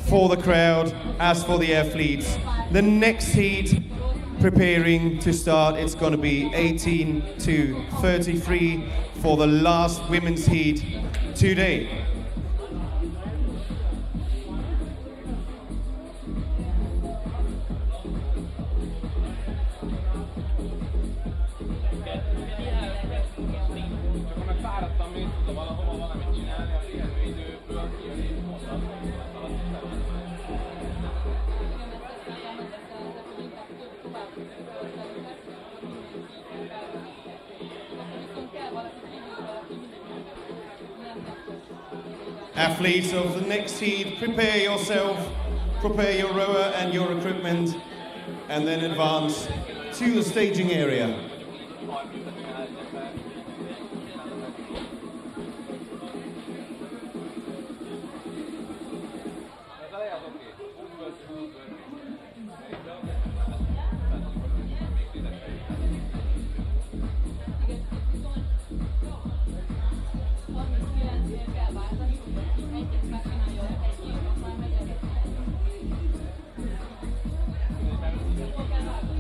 Speaker 1: for the crowd. As for the athletes, the next heat preparing to start, it's going to be 18 to 33 for the last women's heat today. Athletes of the next heat, prepare yourself, prepare your rower and your equipment, and then advance to the staging area.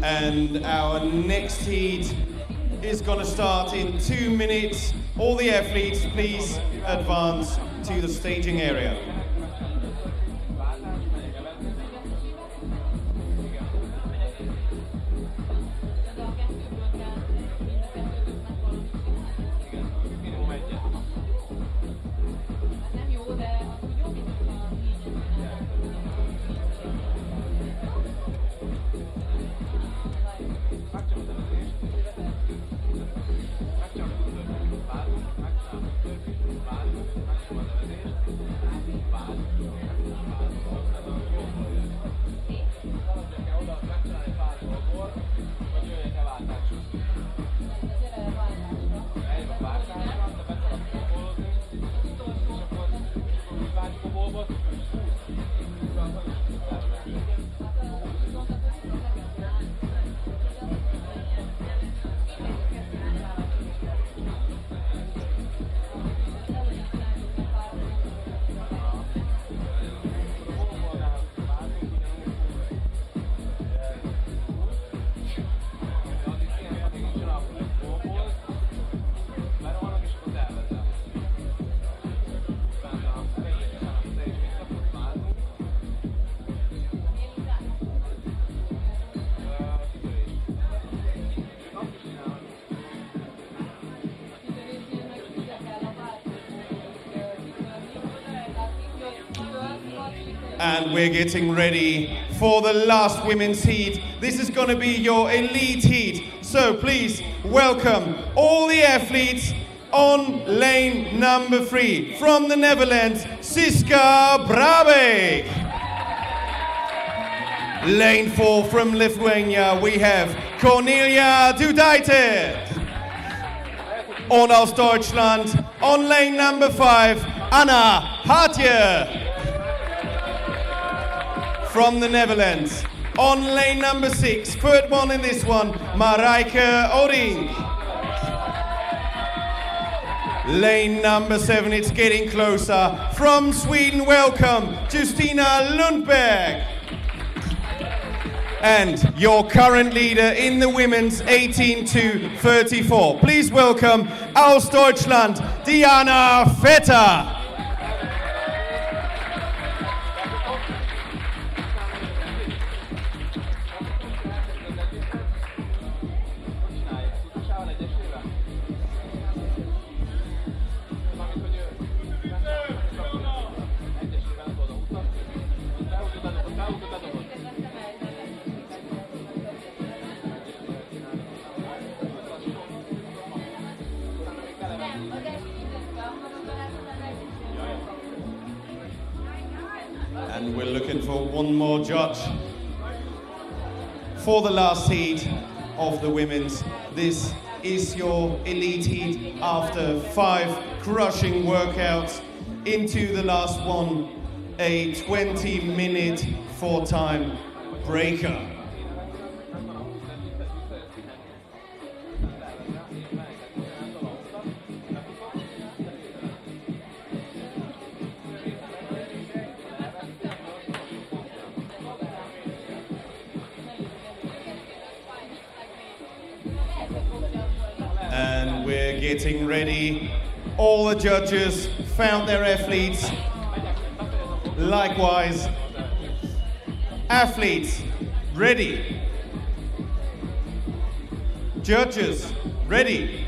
Speaker 1: And our next heat is going to start in 2 minutes. All the athletes, please advance to the staging area. And we're getting ready for the last women's heat. This is going to be your elite heat. So please welcome all the athletes on lane number 3. From the Netherlands, Siska Brabeek. Lane 4 from Lithuania, we have Cornelia Dudaitet. Und aus Deutschland, on lane number 5, Anna Hartje. From the Netherlands, on lane number 6, third one in this one, Marijke Oding. Lane number 7, it's getting closer. From Sweden, welcome, Justina Lundberg. And your current leader in the women's 18 to 34. Please welcome aus Deutschland, Diana Vetter. And we're looking for one more judge for the last heat of the women's. This is your elite heat after 5 crushing workouts into the last one, a 20-minute 4-time breaker. And we're getting ready. All the judges found their athletes. Likewise, athletes, ready. Judges, ready.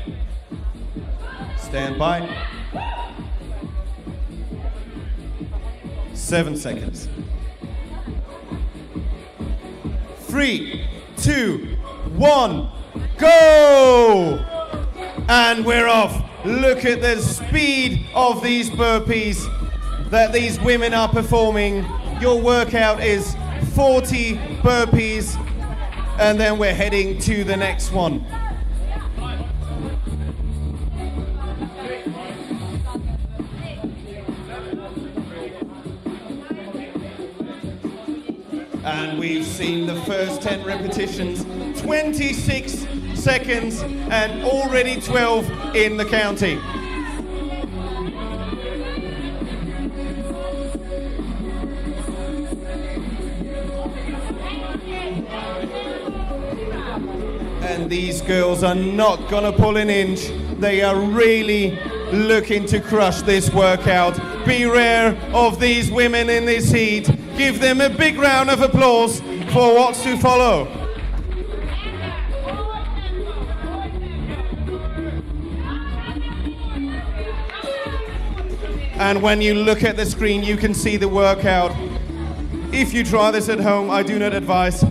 Speaker 1: Stand by. 7 seconds. 3, 2, 1, go! And we're off. Look at the speed of these burpees that these women are performing. Your workout is 40 burpees, and then we're heading to the next one. And we've seen the first 10 repetitions, 26 seconds, and already 12 in the counting. And these girls are not gonna pull an inch. They are really looking to crush this workout. Beware of these women in this heat. Give them a big round of applause for what's to follow. And when you look at the screen, you can see the workout. If you try this at home, I do not advise.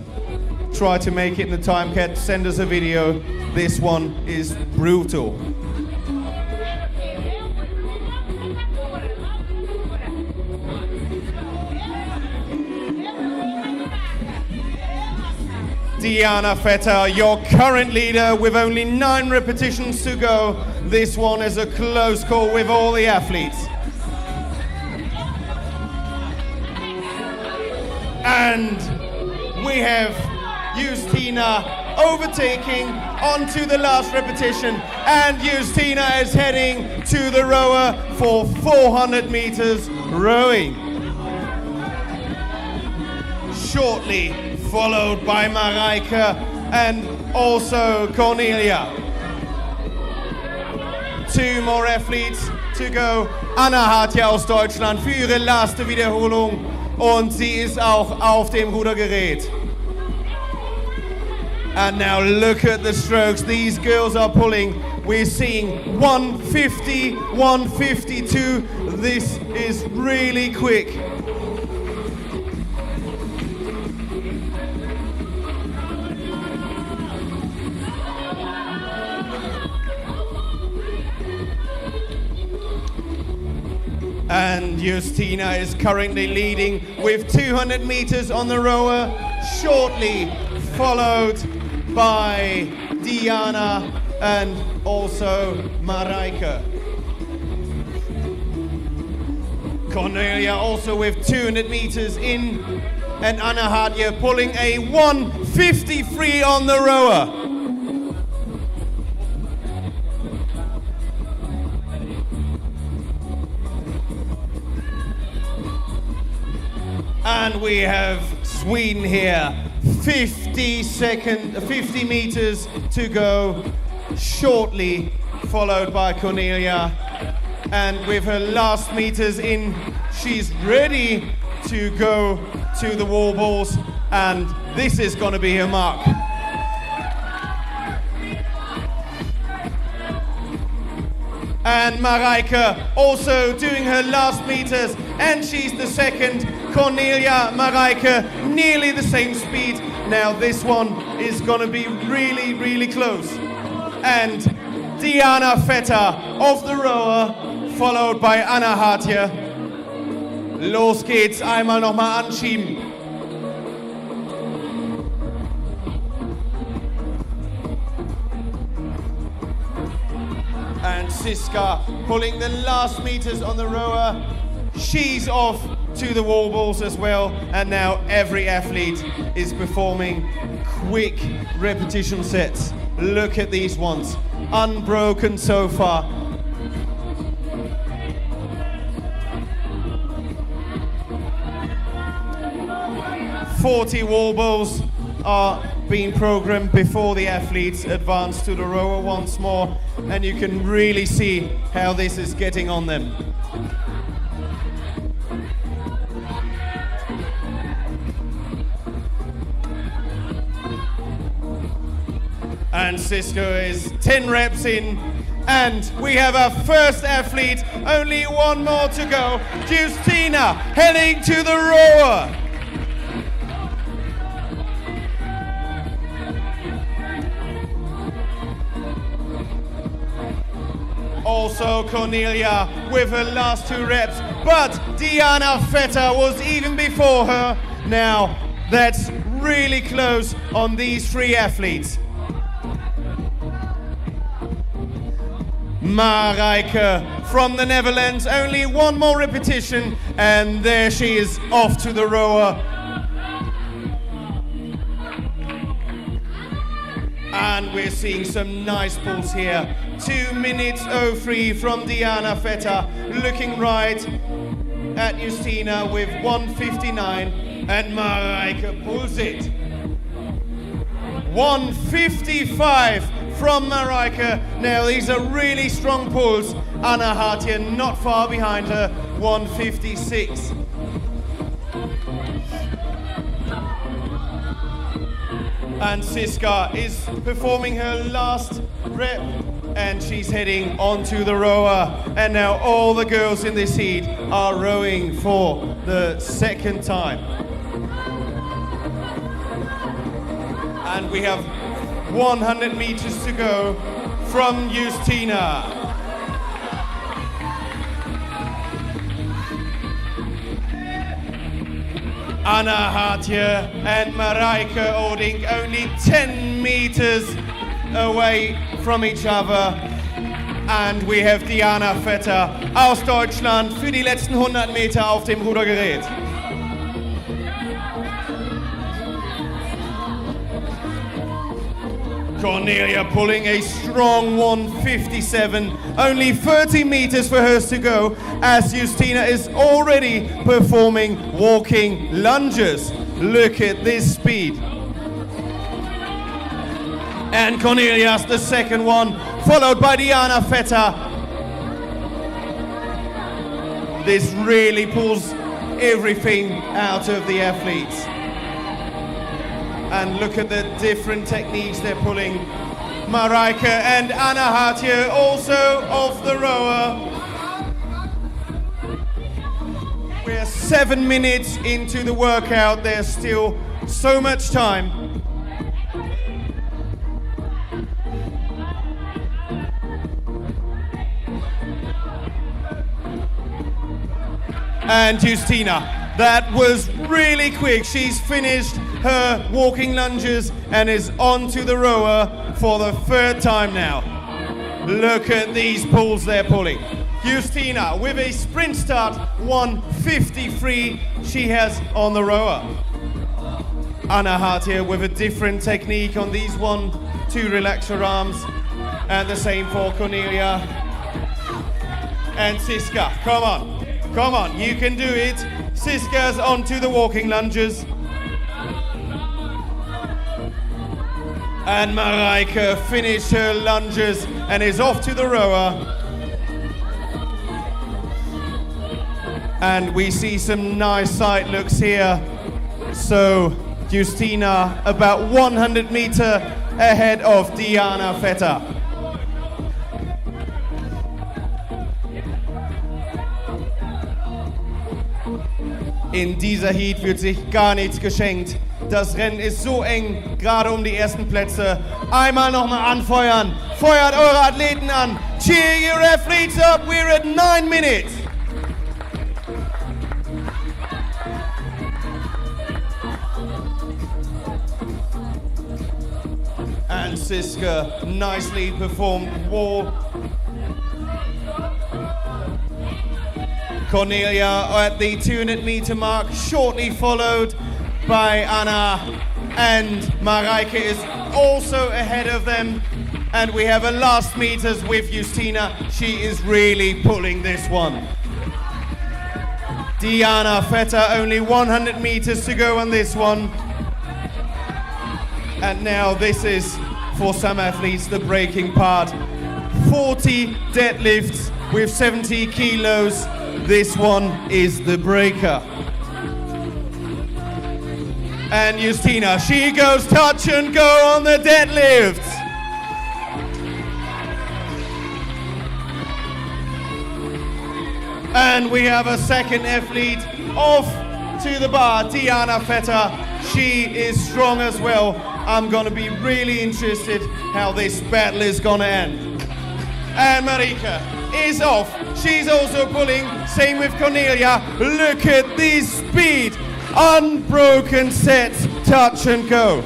Speaker 1: Try to make it in the time cap. Send us a video. This one is brutal. Diana Vetter, your current leader with only 9 repetitions to go. This one is a close call with all the athletes. And we have Justina overtaking onto the last repetition, and Justina is heading to the rower for 400 meters rowing. Shortly followed by Marijke and also Cornelia. 2 more athletes to go. Anna Hartje aus Deutschland für ihre letzte Wiederholung. Und sie ist auch auf dem Rudergerät. And now look at the strokes these girls are pulling. We're seeing 150, 152. This is really quick. And Justina is currently leading with 200 meters on the rower, shortly followed by Diana and also Marijke. Cornelia also with 200 meters in, and Anna Hartje pulling a 1:53 on the rower. And we have Sweden here, 50 meters to go, shortly followed by Cornelia. And with her last meters in, she's ready to go to the wall balls, and this is going to be her mark. And Marijke also doing her last meters, and she's the second. Cornelia, Marijke, nearly the same speed. Now this one is going to be really, really close. And Diana Vetter of the rower, followed by Anna Hartje. Los geht's, einmal nochmal anschieben. And Siska pulling the last meters on the rower. She's off to the wall balls as well. And now every athlete is performing quick repetition sets. Look at these ones, unbroken so far. "40 wall balls are being programmed before the athletes advance to the rower once more, and you can really see how this is getting on them. And Cisco is 10 reps in, and we have our first athlete, only one more to go. Justina heading to the rower. Also Cornelia with her last 2 reps, but Diana Vetter was even before her. Now that's really close on these 3 athletes. Marijke from the Netherlands, only one more repetition, and there she is off to the rower. And we're seeing some nice pulls here. 2 minutes 03 from Diana Vetter, looking right at Justina with 1:59, and Marijke pulls it. 1:55 from Marijke. Now these are really strong pulls. Anna Hartje not far behind her, 1:56. And Siska is performing her last rep, and she's heading onto the rower. And now all the girls in this heat are rowing for the second time. And we have 100 meters to go from Justina. Anna Hartje and Marijke Oudink only 10 meters away from each other. And we have Diana Vetter aus Deutschland für die letzten 100 Meter auf dem Rudergerät. Cornelia pulling a strong 1:57, only 30 meters for hers to go, as Justina is already performing walking lunges. Look at this speed. And Cornelia's the second one, followed by Diana Vetter. This really pulls everything out of the athletes. And look at the different techniques they're pulling. Marijke and Anna Hartje also off the rower. We're 7 minutes into the workout. There's still so much time. And Justina, that was really quick. She's finished her walking lunges and is on to the rower for the third time now. Look at these pulls they're pulling. Justina with a sprint start, 1:53 she has on the rower. Anna Hart here with a different technique on these one to relax her arms. And the same for Cornelia. And Siska, come on, you can do it. Siska's onto the walking lunges. And Mareike finished her lunges and is off to the rower. And we see some nice side looks here. So Justina about 100 meter ahead of Diana Vetter. In dieser Heat wird sich gar nichts geschenkt. Das Rennen ist so eng, gerade um die ersten Plätze. Einmal nochmal anfeuern. Feuert eure Athleten an. Cheer your athletes up. We're at 9 minutes. And Siska nicely performed wall. Cornelia at the 200 meter mark, shortly followed by Anna, and Mareike is also ahead of them. And we have a last meters with Justina. She is really pulling this one. Diana Vetter, only 100 meters to go on this one. And now this is, for some athletes, the breaking part. 40 deadlifts with 70 kilos. This one is the breaker. And Justina, she goes touch and go on the deadlifts. And we have a second athlete off to the bar, Diana Vetter. She is strong as well. I'm gonna be really interested how this battle is gonna end. And Mareike is off. She's also pulling, same with Cornelia. Look at this speed. Unbroken sets, touch and go.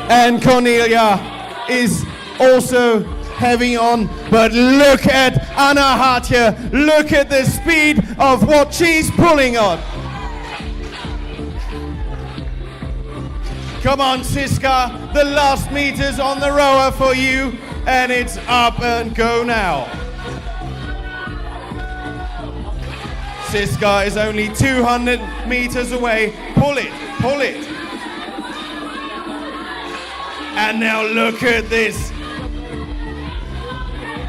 Speaker 1: And Cornelia is also heavy on, but look at Anna Hart here. Look at the speed of what she's pulling on. Come on, Siska, the last meters on the rower for you, and it's up and go now. Siska is only 200 meters away. Pull it, pull it. And now look at this.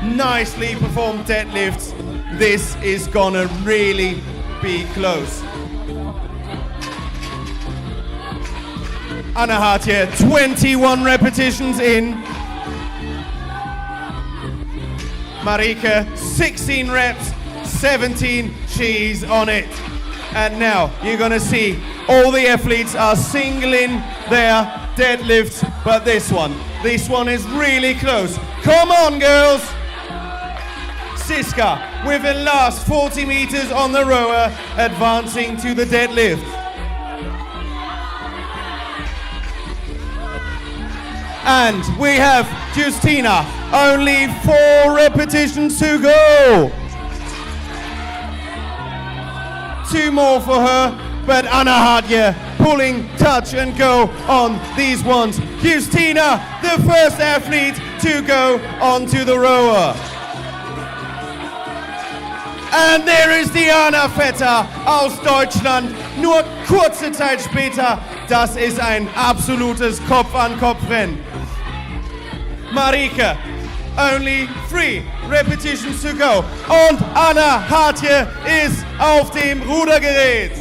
Speaker 1: Nicely performed deadlifts. This is gonna really be close. Anna Hart here, 21 repetitions in. Mareike, 16 reps, 17, she's on it. And now you're gonna see all the athletes are singling their deadlifts, but this one is really close. Come on, girls. Siska with the last 40 meters on the rower, advancing to the deadlift. And we have Justina, only 4 repetitions to go. 2 more for her, but Anna Hart here pulling touch and go on these ones. Justina, the first athlete to go onto the rower. And there is Diana Vetter aus Deutschland, nur kurze Zeit später. Das ist ein absolutes Kopf-an-Kopf-Rennen. Mareike, only 3 repetitions to go. Und Anna Hart hier ist auf dem Rudergerät.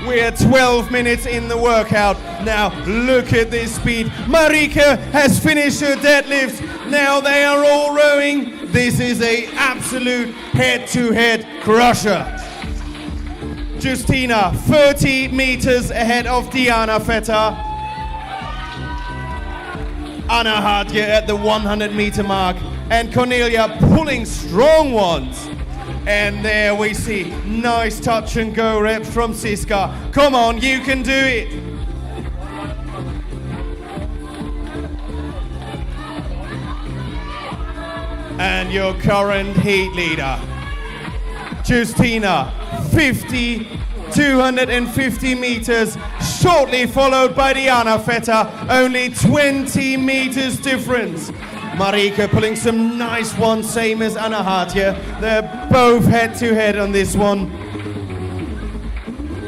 Speaker 1: We're 12 minutes in the workout. Now look at this speed. Mareike has finished her deadlifts. Now they are all rowing. This is an absolute head-to-head crusher. Justina, 30 meters ahead of Diana Vetter. Anna Hart here at the 100 meter mark. and Cornelia pulling strong ones. And there we see nice touch and go reps from Siska. Come on, you can do it. And your current heat leader, Justina, 250 meters, shortly followed by Diana Vetter, only 20 meters difference. Marika pulling some nice ones, same as Anna Hartje. They're both head-to-head on this one.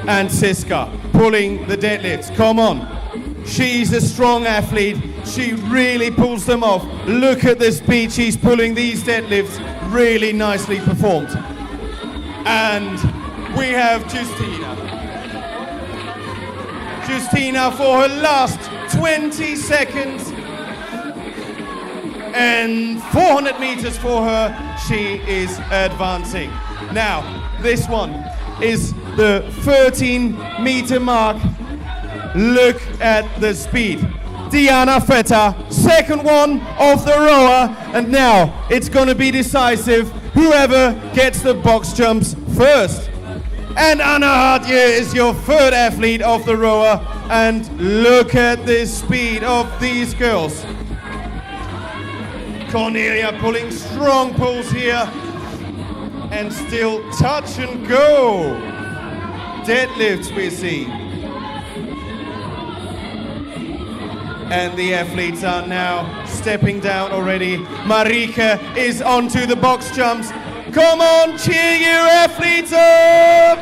Speaker 1: And Siska pulling the deadlifts. Come on. She's a strong athlete. She really pulls them off. Look at the speed she's pulling these deadlifts. Really nicely performed. And we have Justina. Justina for her last 20 seconds. And 400 meters for her. She is advancing. Now, this one is the 13-meter mark. Look at the speed. Diana Vetter, second one of the rower, and now it's going to be decisive. Whoever gets the box jumps first. And Anna Hartje is your third athlete of the rower, and look at the speed of these girls. Cornelia pulling strong pulls here, and still touch and go. Deadlifts we see. And the athletes are now stepping down already. Marika is onto the box jumps. Come on, cheer your athletes up!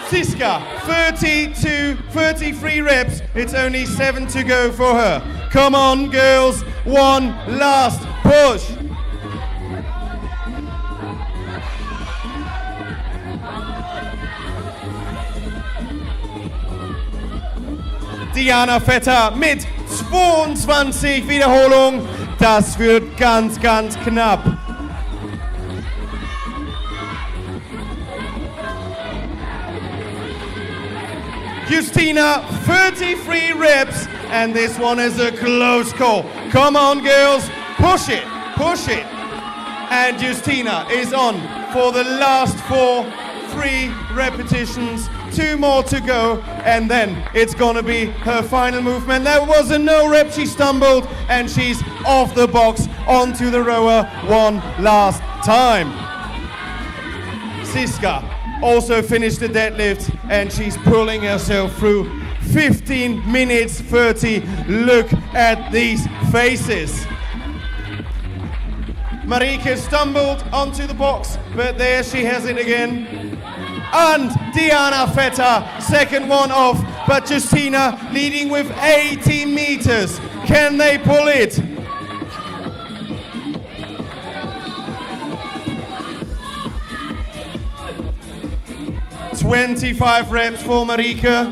Speaker 1: Siska, 33 reps. It's only 7 to go for her. Come on, girls. One last push. Diana Vetter mit 22 Wiederholungen. Das wird ganz, ganz knapp. Justina, 33 reps, and this one is a close call. Come on, girls, push it, push it. And Justina is on for the last 3 repetitions. 2 more to go, and then it's gonna be her final movement. That was a no rep, she stumbled, and she's off the box onto the rower one last time. Siska also finished the deadlift, and she's pulling herself through 15 minutes 30. Look at these faces. Marika stumbled onto the box, but there she has it again. And Diana Vetter, second one off, but Justina leading with 80 meters. Can they pull it? "25 reps for Marika.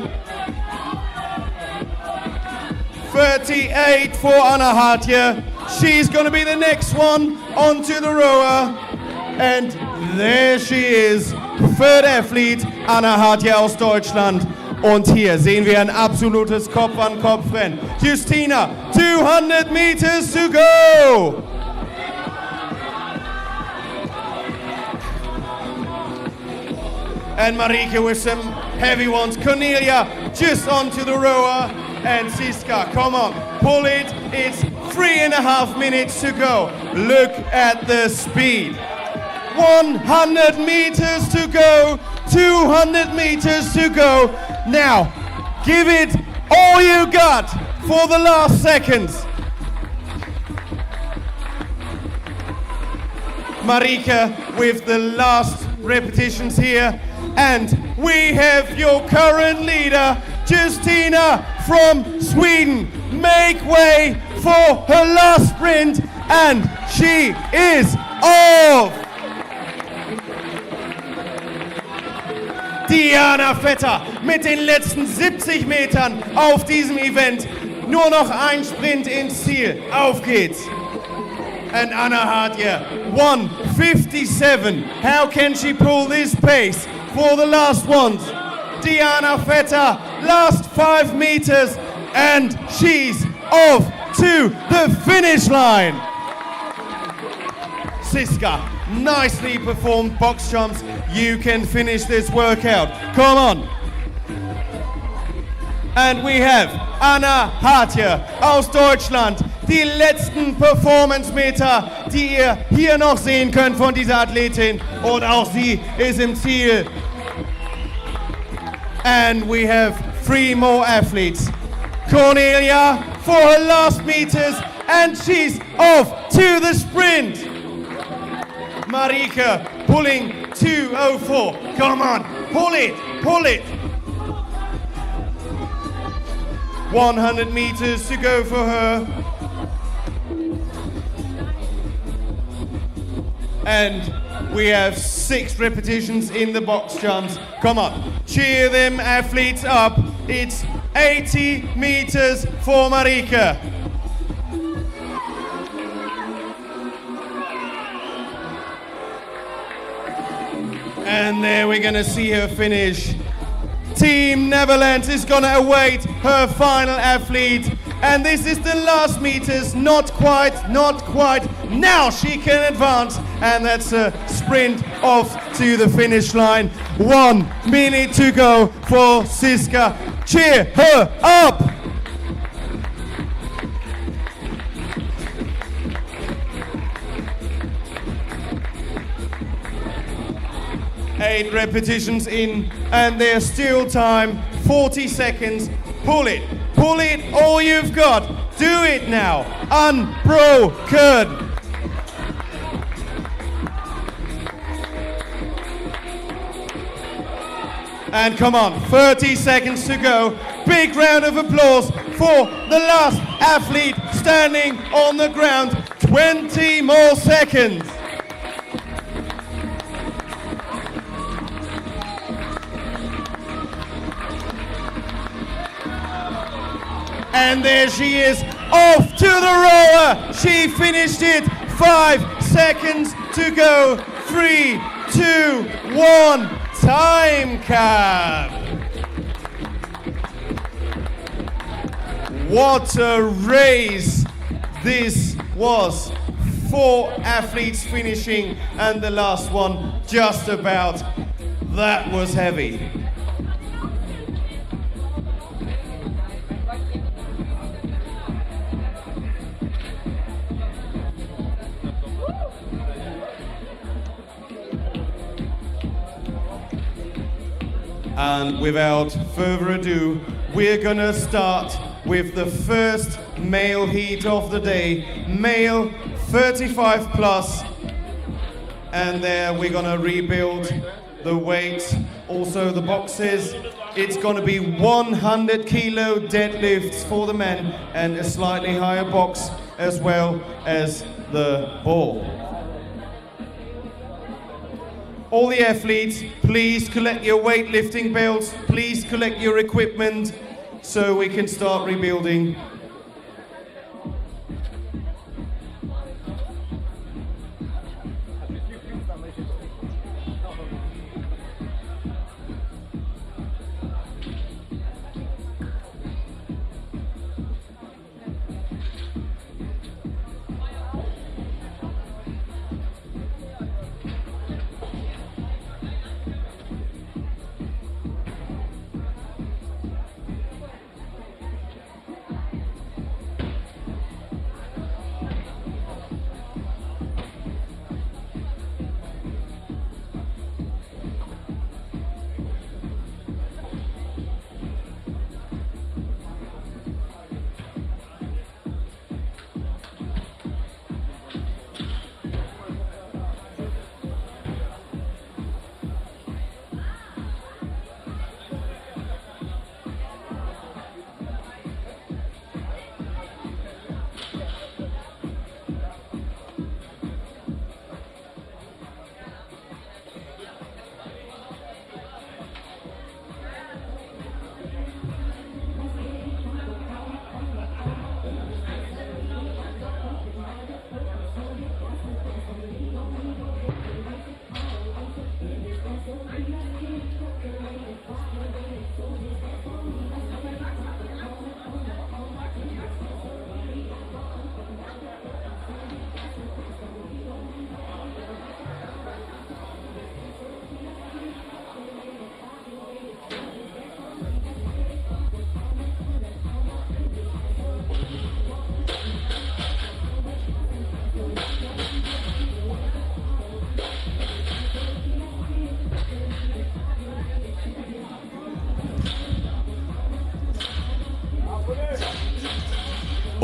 Speaker 1: 38 for Anna Hartje. She's gonna be the next one onto the rower. And there she is. Third Athlete, Anna Hartje aus Deutschland. Und hier sehen wir ein absolutes Kopf-an-Kopf-Rennen. Justina, 200 meters to go. And Marika with some heavy ones. Cornelia just onto the rower. And Siska, come on, pull it. It's 3.5 minutes to go. Look at the speed. 100 meters to go, 200 meters to go. Now, give it all you got for the last seconds. Marika with the last repetitions here. And we have your current leader, Justina from Sweden. Make way for her last sprint, and she is off. Diana Vetter mit den letzten 70 Metern auf diesem Event. Nur noch ein Sprint ins Ziel. Auf geht's. And Anna Hartje, 1:57. How can she pull this pace for the last ones? Diana Vetter, last 5 meters. And she's off to the finish line. Siska, nicely performed box jumps. You can finish this workout. Come on. And we have Anna Hartje aus Deutschland. Die letzten Performance-Meter, die ihr hier noch sehen könnt von dieser Athletin. Und auch sie ist im Ziel. And we have 3 more athletes. Cornelia for her last meters, and she's off to the sprint. Marika pulling 2:04. Come on, pull it, pull it. 100 meters to go for her. And we have 6 repetitions in the box jumps. Come on, cheer them athletes up. It's 80 meters for Marika. And there we're gonna see her finish. Team Netherlands is gonna await her final athlete. And this is the last meters, not quite, not quite. Now she can advance, and that's a sprint off to the finish line. 1 minute to go for Siska. Cheer her up! Eight repetitions in, and there's still time, 40 seconds. Pull it all you've got. Do it now, unbroken. And come on, 30 seconds to go. Big round of applause for the last athlete standing on the ground. 20 more seconds. And there she is, off to the rower. She finished it. 5 seconds to go. 3, 2, 1. Time cap. What a race this was. 4 athletes finishing, and the last one just about. That was heavy. And without further ado, we're gonna start with the first male heat of the day, male 35 plus. And there we're gonna rebuild the weight, also the boxes. It's gonna be 100 kilo deadlifts for the men and a slightly higher box as well as the ball. All the athletes, please collect your weightlifting belts, please collect your equipment so we can start rebuilding.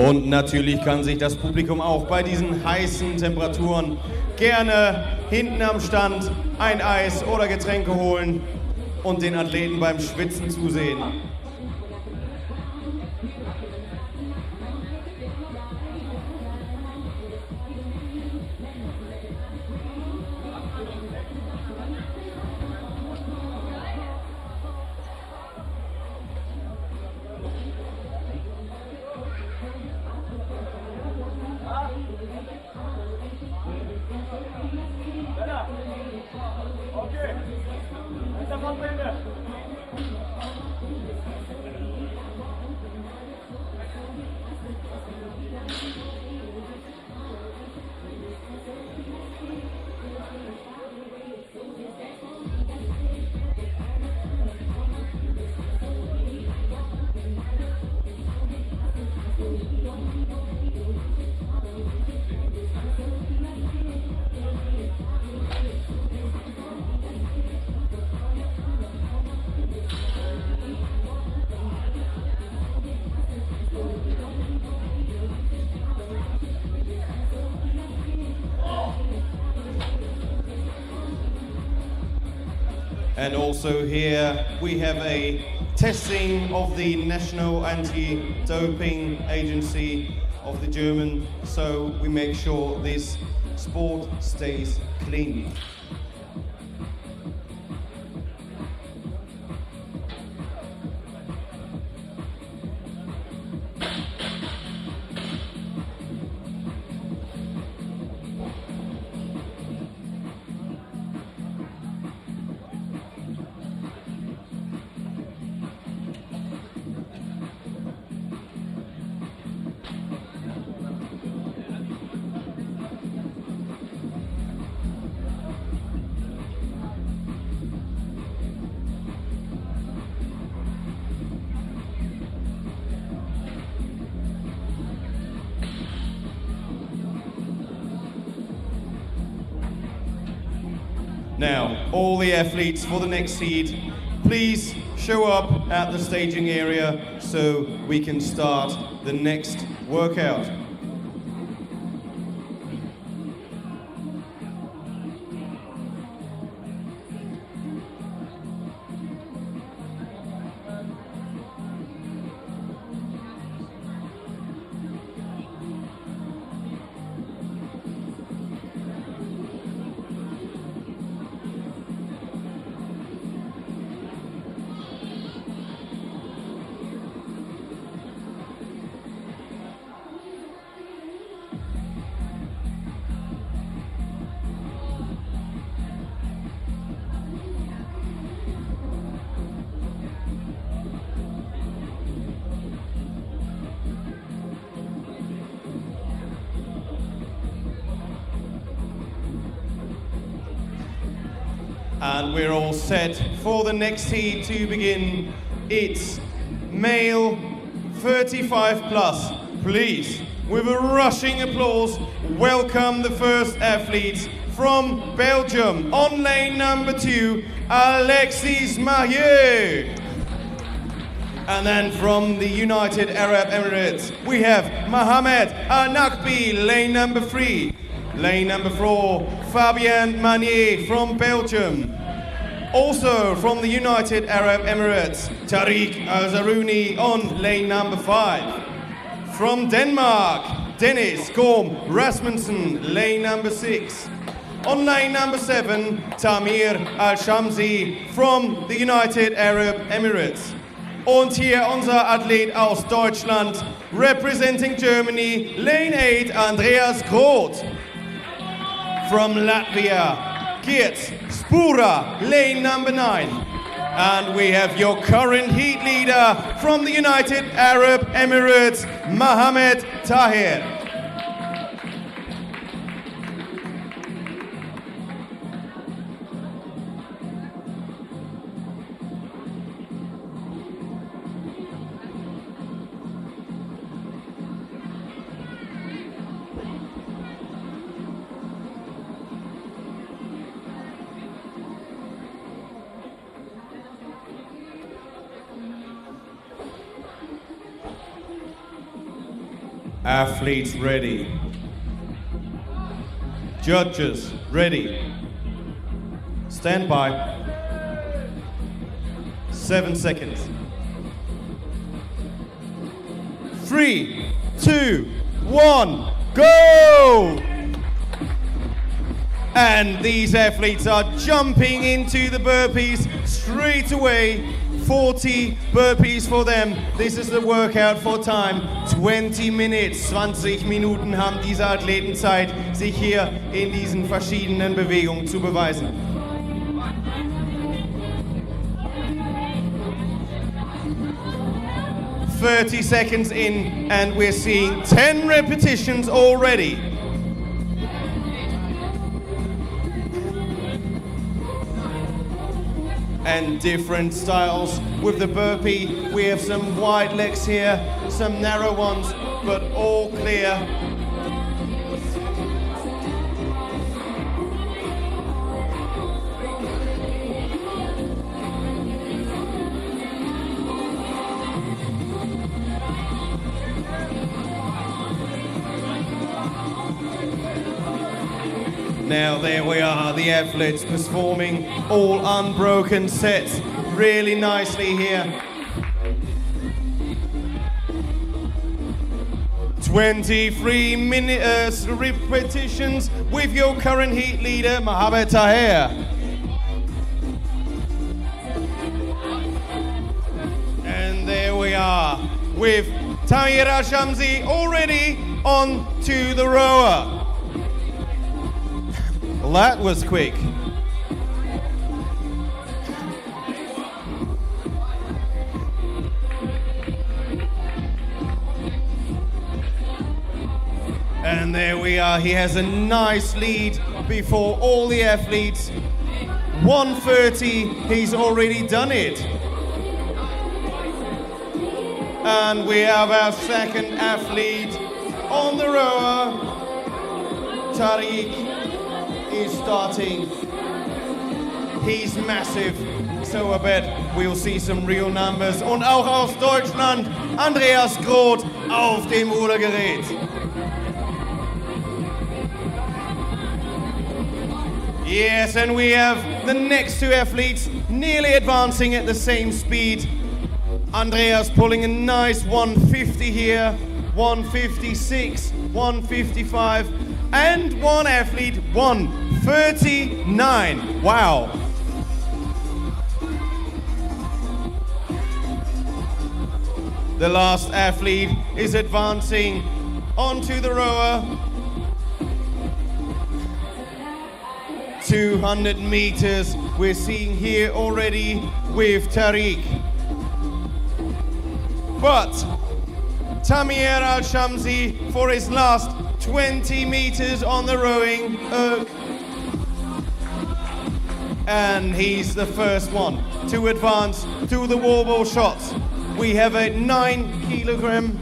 Speaker 1: Und natürlich kann sich das Publikum auch bei diesen heißen Temperaturen gerne hinten am Stand ein Eis oder Getränke holen und den Athleten beim Schwitzen zusehen. And also here we have a testing of the National Anti-Doping Agency of the German, so we make sure this sport stays clean. Now, all the athletes for the next seed, please show up at the staging area so we can start the next workout. And we're all set for the next heat to begin. It's male 35 plus. Please, with a rushing applause, welcome the first athletes from Belgium. On lane number 2, Alexis Marieux. And then from the United Arab Emirates, we have Mohamed Al-Nakbi, lane number 3. Lane number 4, Fabien Manier from Belgium. Also from the United Arab Emirates, Tariq Al-Zarouni on lane number 5. From Denmark, Dennis Gorm Rasmussen, lane number 6. On lane number 7, Tamir Al-Shamsi from the United Arab Emirates. Und hier unser Athlet aus Deutschland, representing Germany, lane 8, Andreas Groth. From Latvia, Geert Spura, lane number 9. And we have your current heat leader from the United Arab Emirates, Mohamed Tahir. Athletes ready. Judges ready. Stand by. 7 seconds. 3, 2, 1, go! And these athletes are jumping into the burpees straight away. 40 burpees for them. This is the workout for time. 20 minutes, 20 Minuten haben diese Athleten Zeit, sich hier in diesen verschiedenen Bewegungen zu beweisen. "30 seconds in and we're seeing 10 repetitions already. And different styles with the burpee. We have some wide legs here, some narrow ones, but all clear. Now there we are, the athletes performing all unbroken sets really nicely here. 23 minutes repetitions with your current heat leader, Mohamed Taher. And there we are with Tamir Al-Shamsi already on to the rower. Well, that was quick. And there we are. He has a nice lead before all the athletes. 1:30, he's already done it. And we have our second athlete on the rower. Tariq is starting. He's massive, so I bet we'll see some real numbers. Und auch aus Deutschland, Andreas Groth auf dem Rudergerät. Yes, and we have the next two athletes nearly advancing at the same speed. Andreas pulling a nice 150 here, 156, 155. And one athlete, 1:39. Wow. The last athlete is advancing onto the rower. 200 meters we're seeing here already with Tariq. But Tamir Al-Shamsi for his last 20 meters on the rowing erg. And he's the first one to advance to the wall ball shots. We have a 9-kilogram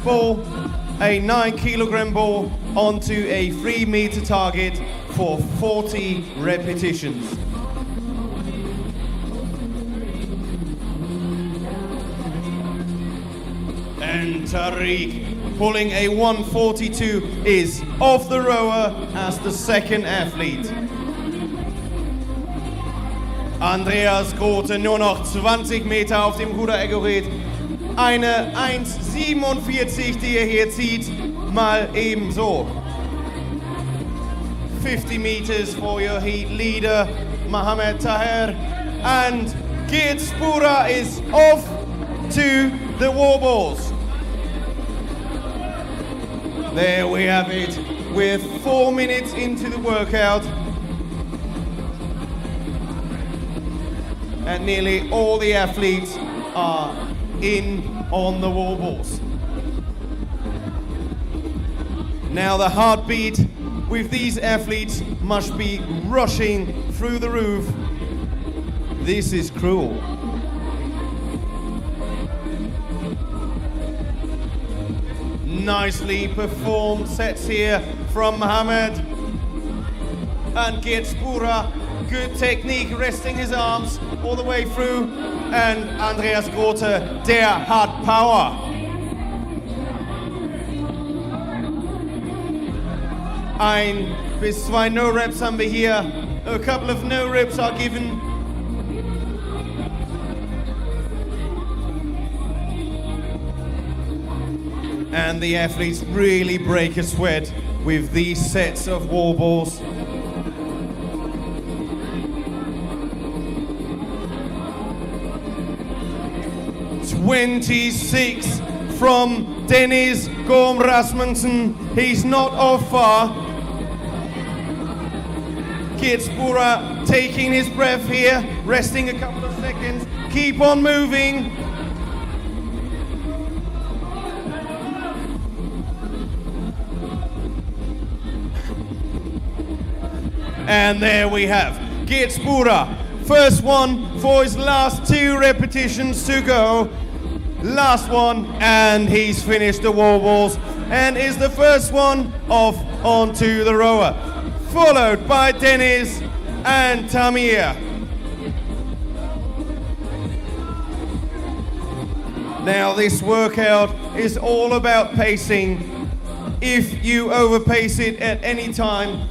Speaker 1: ball, onto a 3-meter target for 40 repetitions. And Tariq, pulling a 1:42, is off the rower as the second athlete. Andreas Grote nur noch 20 Meter auf dem Rudergerät. Eine 1:47, die er hier zieht, mal ebenso. 50 meters for your heat leader, Mohamed Taher. And Geert Spura is off to the wall balls. There we have it. We're 4 minutes into the workout. And nearly all the athletes are in on the wall balls. Now the heartbeat with these athletes must be rushing through the roof. This is cruel. Nicely performed sets here from Mohamed. And Geert Spura, good technique, resting his arms all the way through. And Andreas Grote, der hat Power. Ein bis zwei No-Reps haben wir hier. A couple of No-Reps are given. And the athletes really break a sweat with these sets of wall balls. "26 from Dennis Gorm Rasmussen. He's not off far. Kitsbura taking his breath here, resting a couple of seconds. Keep on moving. And there we have Kitsbura. First one for his last 2 repetitions to go. Last one, and he's finished the wall balls and is the first one off onto the rower, followed by Dennis and Tamir. Now this workout is all about pacing. If you overpace it at any time,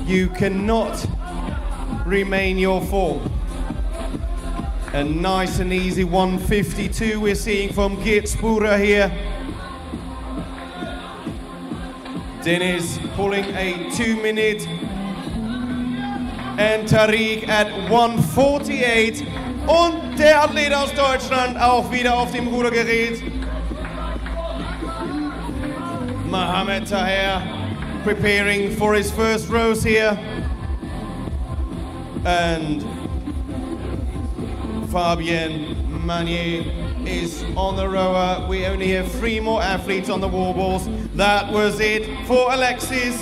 Speaker 1: you cannot remain your form. A nice and easy 152 we're seeing from Kitsbura here. Dennis pulling a 2-minute. And Tariq at 148. Und der Athlet aus Deutschland auch wieder auf dem Rudergerät. Mohamed Taher preparing for his first rows here. And Fabien Manier is on the rower. We only have 3 more athletes on the wall balls. That was it for Alexis.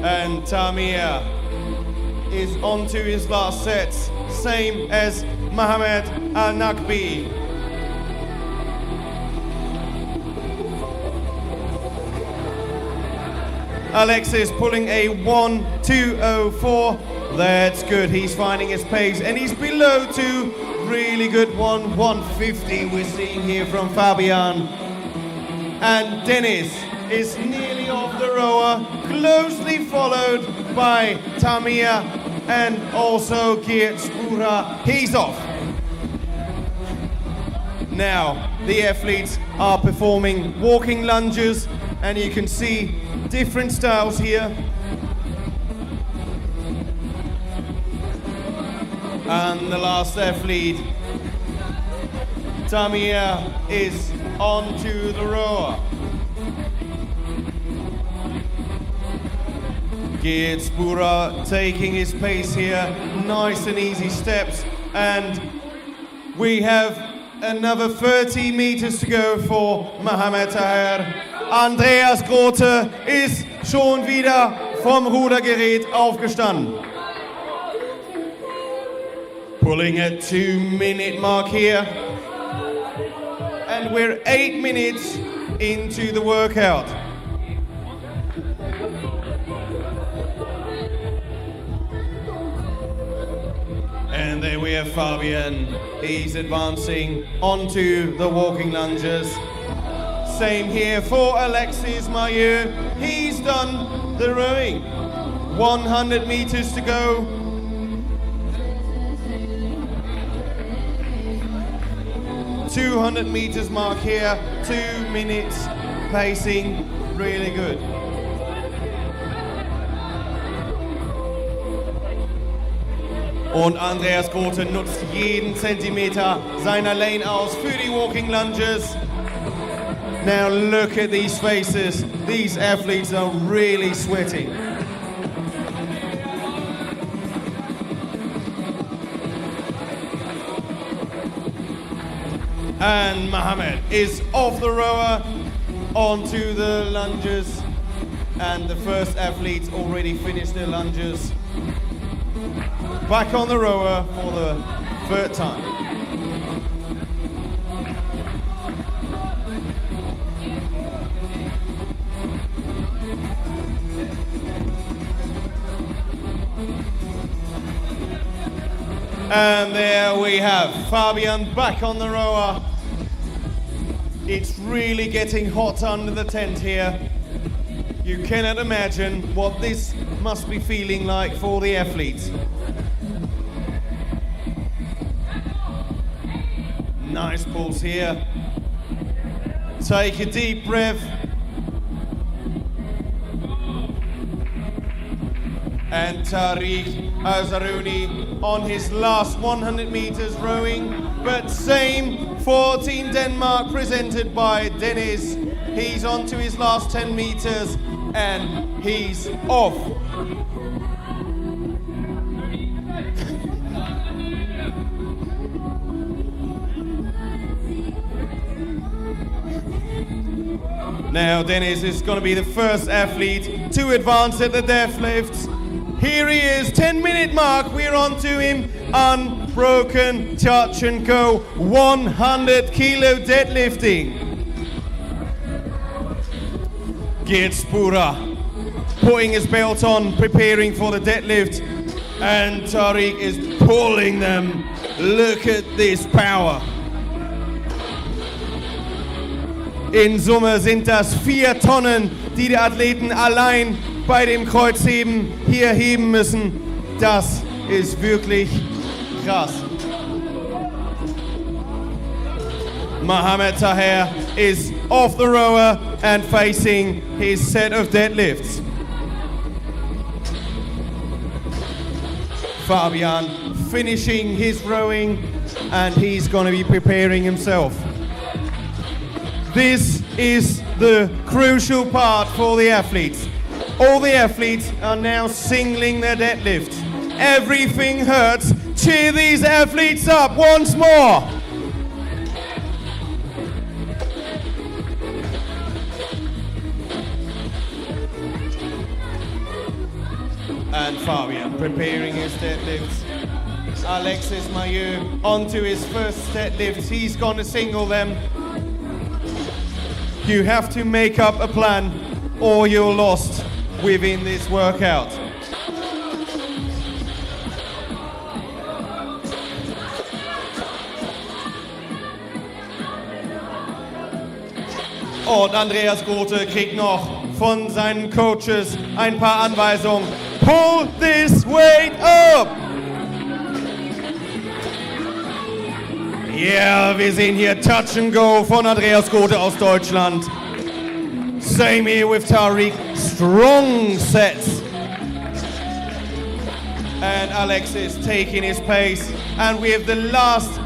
Speaker 1: And Tamir is on to his last sets, same as Mohamed Al-Nakbi. Alexis pulling a 1:2:04. That's good. He's finding his pace, and he's below 2. Really good 1:150 we're seeing here from Fabian. And Dennis is nearly off the rower, closely followed by Tamir and also Kitsbura. He's off. Now the athletes are performing walking lunges, and you can see different styles here. And the last athlete, Tamir, is onto the rower. Kitsbura taking his pace here, nice and easy steps, and we have another 30 meters to go for Mohamed Taher. Andreas Grote ist schon wieder vom Rudergerät aufgestanden. Pulling a 2-minute mark here. And we're 8 minutes into the workout. And there we have Fabian. He's advancing onto the walking lunges. Same here for Alexis Maillot. He's done the rowing. 100 meters to go. .200 meters mark here. 2 minutes pacing. Really good. Und Andreas Grote nutzt jeden Zentimeter seiner Lane aus für die walking lunges. Now look at these faces. These athletes are really sweating. And Mohamed is off the rower onto the lunges. And the first athletes already finished their lunges. Back on the rower for the 3rd time. And there we have Fabian back on the rower It's really getting hot under the tent here. You cannot imagine what this must be feeling like for the athletes. Nice pulse here. Take a deep breath. And Tariq Al-Zarouni on his last 100 meters rowing, but same 14 Denmark presented by Dennis. He's on to his last 10 meters and he's off. Now Dennis is going to be the first athlete to advance at the deadlifts. Here he is, 10-minute mark, we're on to him. Unbroken touch and go, 100 kilo deadlifting. Geert Spoora putting his belt on, preparing for the deadlift. And Tariq is pulling them. Look at this power. In Summe sind das 4 Tonnen, die die Athleten allein bei dem Kreuzheben hier heben müssen. Das ist wirklich krass. Mohamed Taher is off the rower and facing his set of deadlifts. Fabian finishing his rowing and he's going to be preparing himself. This is the crucial part for the athletes. All the athletes are now singling their deadlifts. Everything hurts. Cheer these athletes up once more. And Fabian preparing his deadlifts. Alexis Maillot onto his first deadlift. He's going to single them. You have to make up a plan or you're lost within this workout. Und Andreas Grote kriegt noch von seinen Coaches ein paar Anweisungen. Pull this weight up! Ja, wir sehen hier Touch and Go von Andreas Grote aus Deutschland. Same here with Tariq. Strong sets. And Alexis taking his pace. And we have the last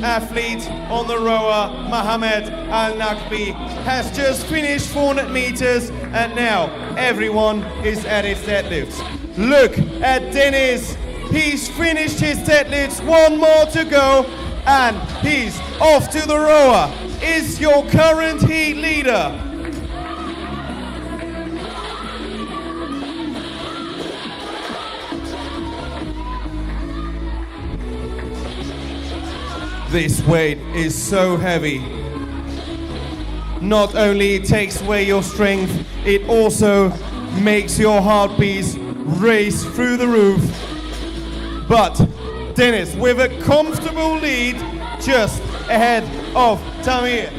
Speaker 1: athlete on the rower, Mohamed Al-Nakbi, has just finished 400 meters and now everyone is at his deadlifts. Look at Dennis. He's finished his deadlifts, 1 more to go, and he's off to the rower. Is your current heat leader. This weight is so heavy. Not only it takes away your strength, it also makes your heartbeats race through the roof. But Dennis with a comfortable lead just ahead of Tamir.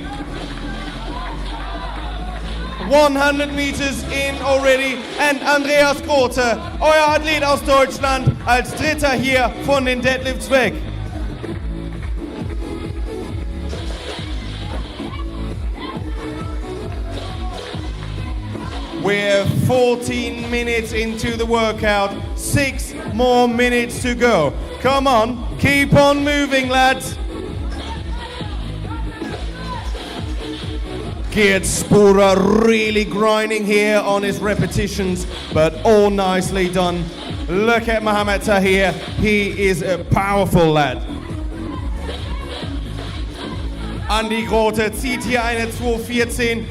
Speaker 1: 100 meters in already and Andreas Grote, euer Athlet aus Deutschland, als Dritter hier von den Deadlifts weg. We're 14 minutes into the workout, 6 more minutes to go. Come on, keep on moving, lads. Geert Spoora really grinding here on his repetitions, but all nicely done. Look at Mohamed Tahir, he is a powerful lad. Andi Grote zieht hier eine 2:14.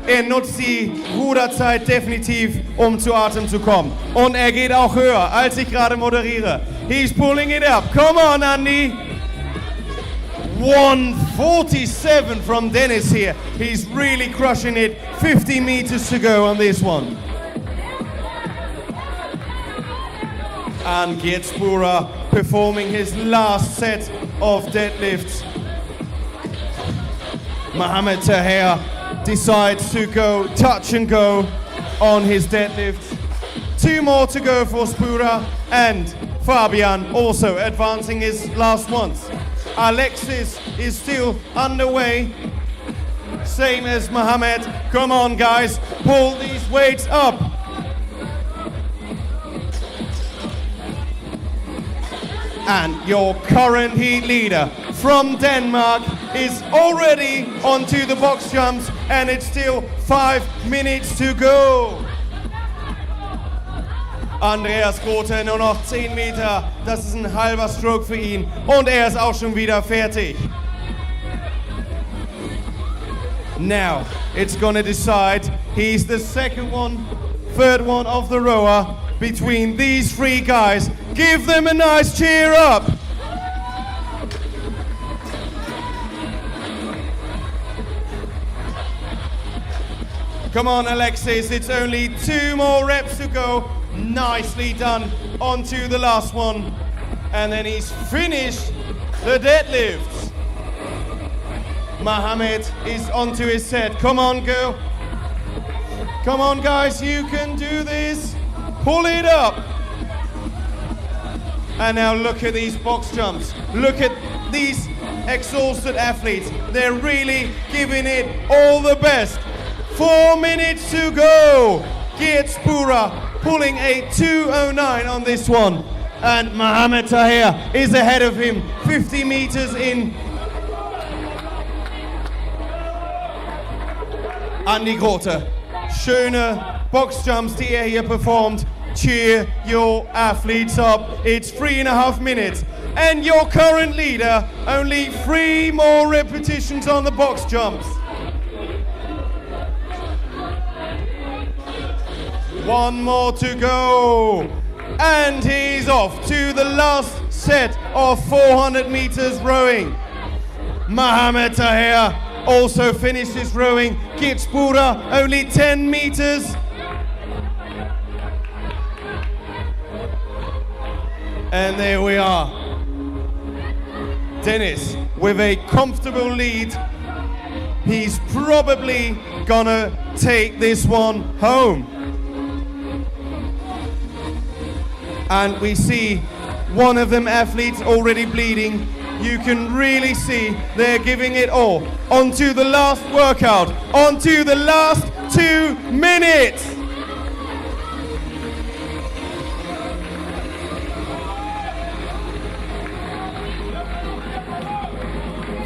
Speaker 1: Er nutzt die Ruderzeit definitiv, um zu Atem zu kommen. Und er geht auch höher, als ich gerade moderiere. He's pulling it up. Come on, Andy. 1:47 from Dennis here. He's really crushing it. 50 meters to go on this one. And Geert Spoora performing his last set of deadlifts. Mohamed Taher decides to go touch and go on his deadlift. 2 more to go for Spura, and Fabian also advancing his last ones. Alexis is still underway, same as Mohamed. Come on guys, pull these weights up. And your current heat leader from Denmark is already onto the box jumps, and it's still 5 minutes to go. Andreas Grote nur noch 10 Meter, das ist ein halber Stroke für ihn und ist auch schon wieder fertig. Now it's gonna decide, he's the second one, third one of the rower between these 3 guys. Give them a nice cheer up. Come on Alexis, it's only 2 more reps to go. Nicely done, onto the last one. And then he's finished the deadlifts. Mohamed is onto his set. Come on, girl. Come on, guys, you can do this. Pull it up. And now look at these box jumps. Look at these exhausted athletes. They're really giving it all the best. 4 minutes to go. Geert Spura pulling a 2:09 on this one. And Mohamed Taher is ahead of him, 50 meters in. Andy Grote, schöne Boxjumps, die hier performt. Cheer your athletes up. It's 3.5 minutes. And your current leader, only 3 more repetitions on the box jumps. 1 more to go. And he's off to the last set of 400 meters rowing. Mohamed Taher also finished his rowing. Geert Spura only 10 meters. And there we are. Dennis with a comfortable lead. He's probably gonna take this one home. And we see one of them athletes already bleeding. You can really see they're giving it all. Onto the last workout, onto the last 2 minutes.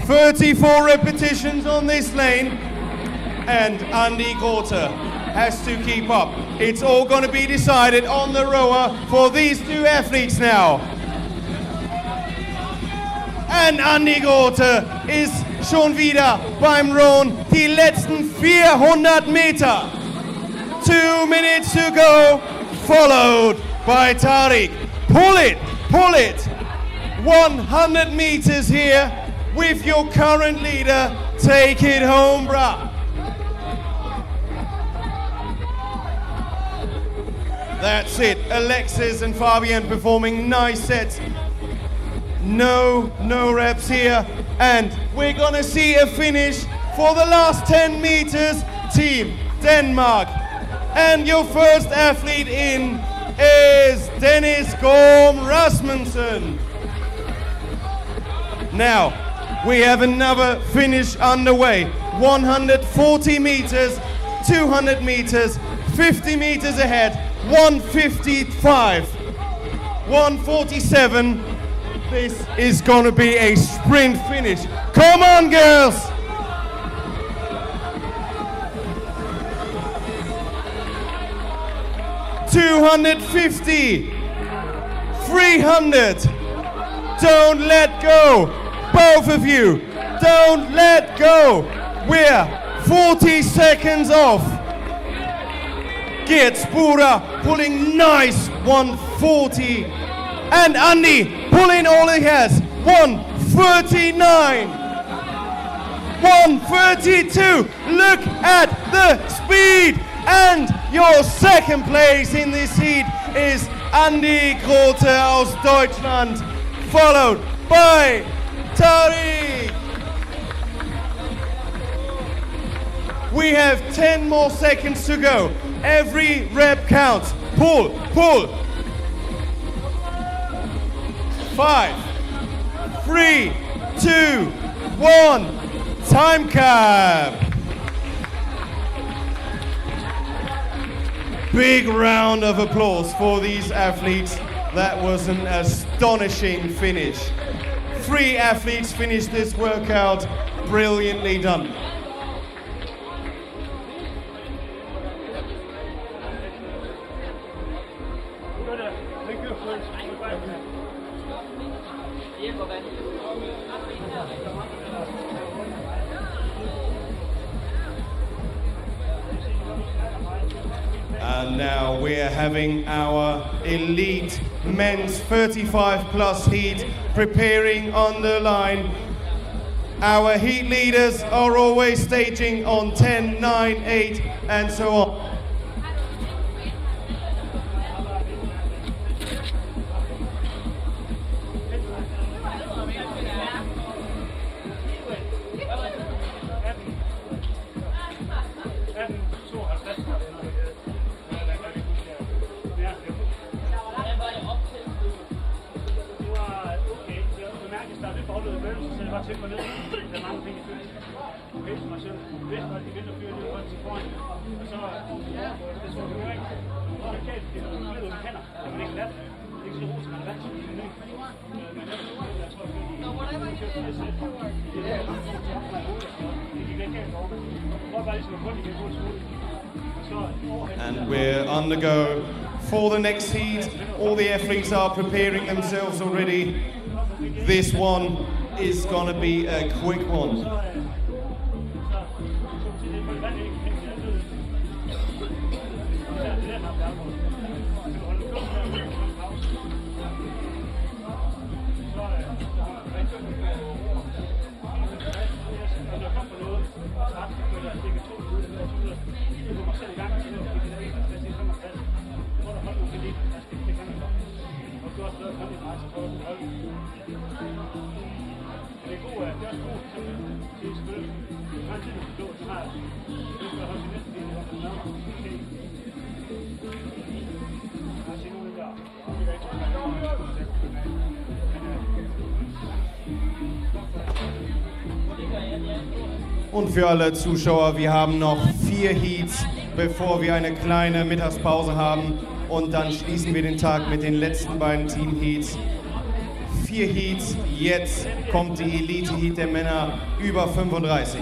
Speaker 1: "34 repetitions on this lane, and Andy Grote has to keep up. It's all going to be decided on the rower for these 2 athletes now. And Andy Grote ist schon wieder beim Rowen. Die letzten 400 Meter. 2 minutes to go, followed by Tariq. Pull it, pull it. 100 meters here with your current leader. Take it home, bruh. That's it. Alexis and Fabian performing nice sets. No reps here. And we're gonna see a finish for the last 10 meters. Team Denmark. And your first athlete in is Dennis Gorm Rasmussen. Now, we have another finish underway. 140 meters, 200 meters, 50 meters ahead. 155, 147. This is gonna be a sprint finish. Come on, girls! $250, 300. Don't let go, both of you. Don't let go. We're 40 seconds off. Geert Spura pulling nice 140. And Andy pulling all he has. 139. 132. Look at the speed. And your second place in this heat is Andy Grote aus Deutschland, followed by Tariq. We have 10 more seconds to go. Every rep counts. Pull, pull. 5, 3, 2, 1. Time cap. Big round of applause for these athletes. That was an astonishing finish. 3 athletes finished this workout. Brilliantly done. And now we're having our elite men's 35 plus heat preparing on the line. Our heat leaders are always staging on 10, 9, 8 and so on. And we're on the go for the next heat. All the athletes are preparing themselves already. This one is gonna be a quick one. Und für alle Zuschauer, wir haben noch 4 Heats, bevor wir eine kleine Mittagspause haben. Und dann schließen wir den Tag mit den letzten beiden Team-Heats. 4 Heats, jetzt kommt die Elite-Heat der Männer über 35.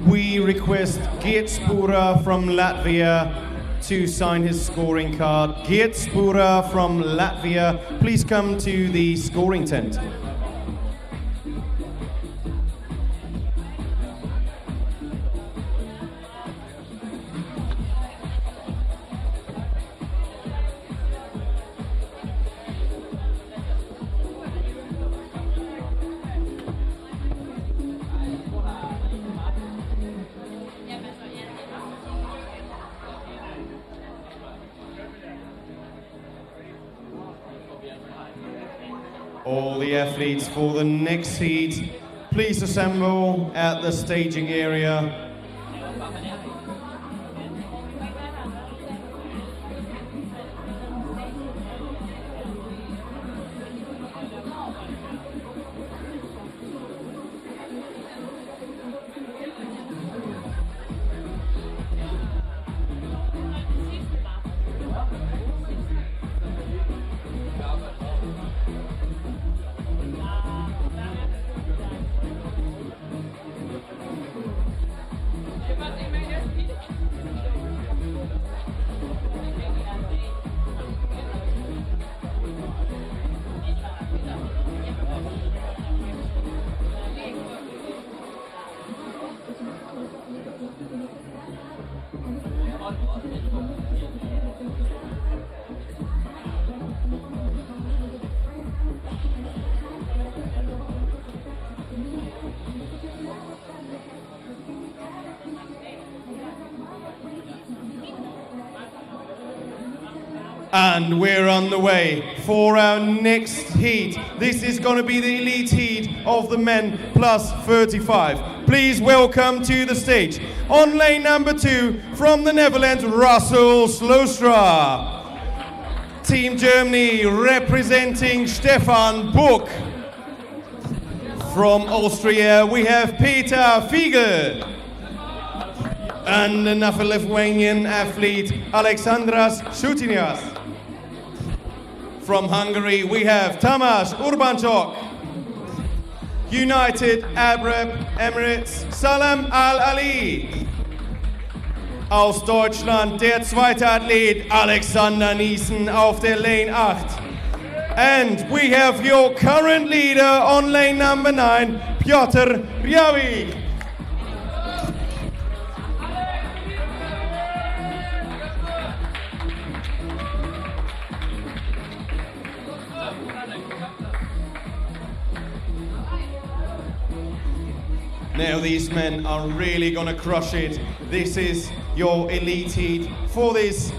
Speaker 1: We request Geert Spura from Latvia to sign his scoring card. Geert Spura from Latvia, please come to the scoring tent. All the athletes for the next heat, please assemble at the staging area. And we're on the way for our next heat. This is going to be the elite heat of the men plus 35. Please welcome to the stage, on lane number 2, from the Netherlands, Russell Sloostra. Team Germany representing Stefan Buck. From Austria, we have Peter Fiegel. And another Lithuanian athlete, Alexandras Shutinias. From Hungary, we have Tamás Urbancsok. United Arab Emirates, Salam Al-Ali. Aus Deutschland der zweite Athlet Alexander Niesen auf der Lane 8. And we have your current leader on lane number 9, Piotr Białek. Now these men are really gonna crush it. This is your elite heat for this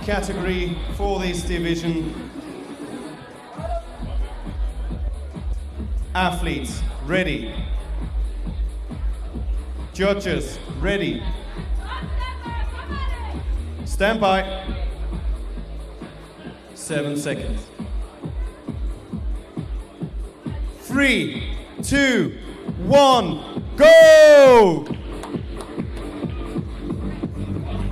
Speaker 1: category, for this division. Athletes, ready. Judges, ready. Stand by. 7 seconds. 3, 2, 1, go!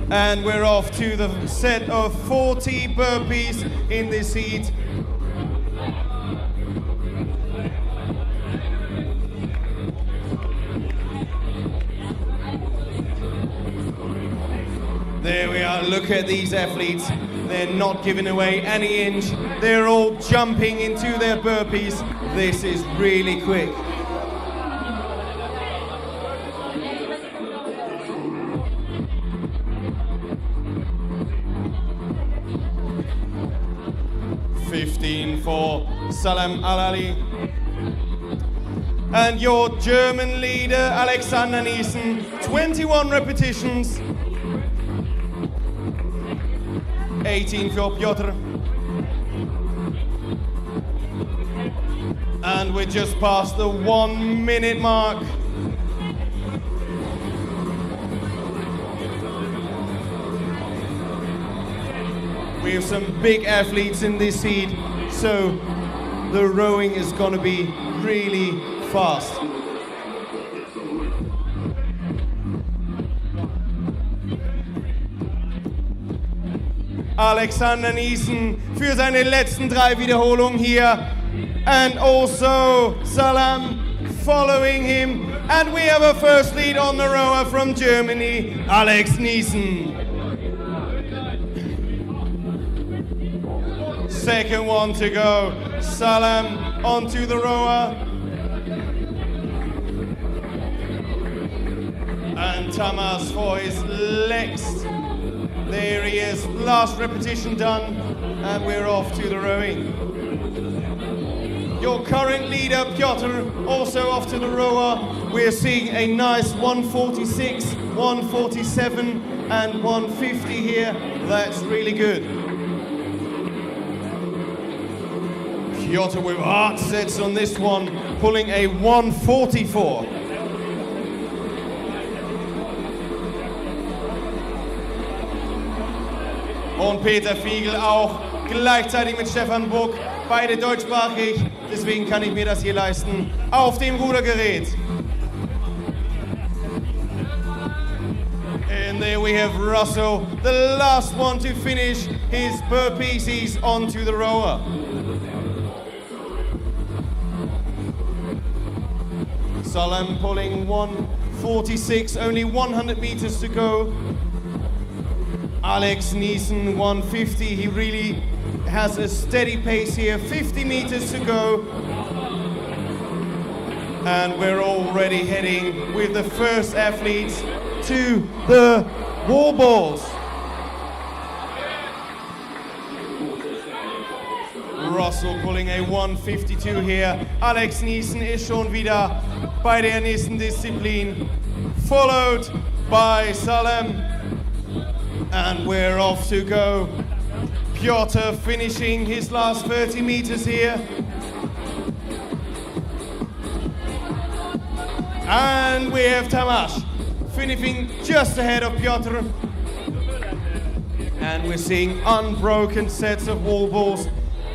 Speaker 1: And we're off to the set of 40 burpees in this heat. There we are, look at these athletes. They're not giving away any inch. They're all jumping into their burpees. This is really quick. For Salam Al-Ali. And your German leader, Alexander Niesen, 21 repetitions. 18 for Piotr. And we're just past the 1 minute mark. We have some big athletes in this heat. So the rowing is going to be really fast. Alexander Niesen für seine letzten 3 Wiederholungen hier. And also Salam following him. And we have a first lead on the rower from Germany, Alex Niesen. Second one to go. Salam onto the rower. And Tamás for his legs. There he is. Last repetition done. And we're off to the rowing. Your current leader, Piotr, also off to the rower. We're seeing a nice 146, 147 and 150 here. That's really good. Piotr with hard sets on this one, pulling a 144. Und Peter Fiegel auch gleichzeitig mit Stefan Buck, beide deutschsprachig, deswegen kann ich mir das hier leisten, auf dem Rudergerät. And there we have Russell, the last one to finish his burpees. He's onto the rower. Salam pulling 146, only 100 meters to go. Alex Niesen 150, he really has a steady pace here, 50 meters to go. And we're already heading with the first athletes to the wall balls. Russell pulling a 152 here. Alex Niesen ist schon wieder bei der nächsten Disziplin. Followed by Salem. And we're off to go. Piotr finishing his last 30 meters here. And we have Tamas finishing just ahead of Piotr. And we're seeing unbroken sets of wall balls.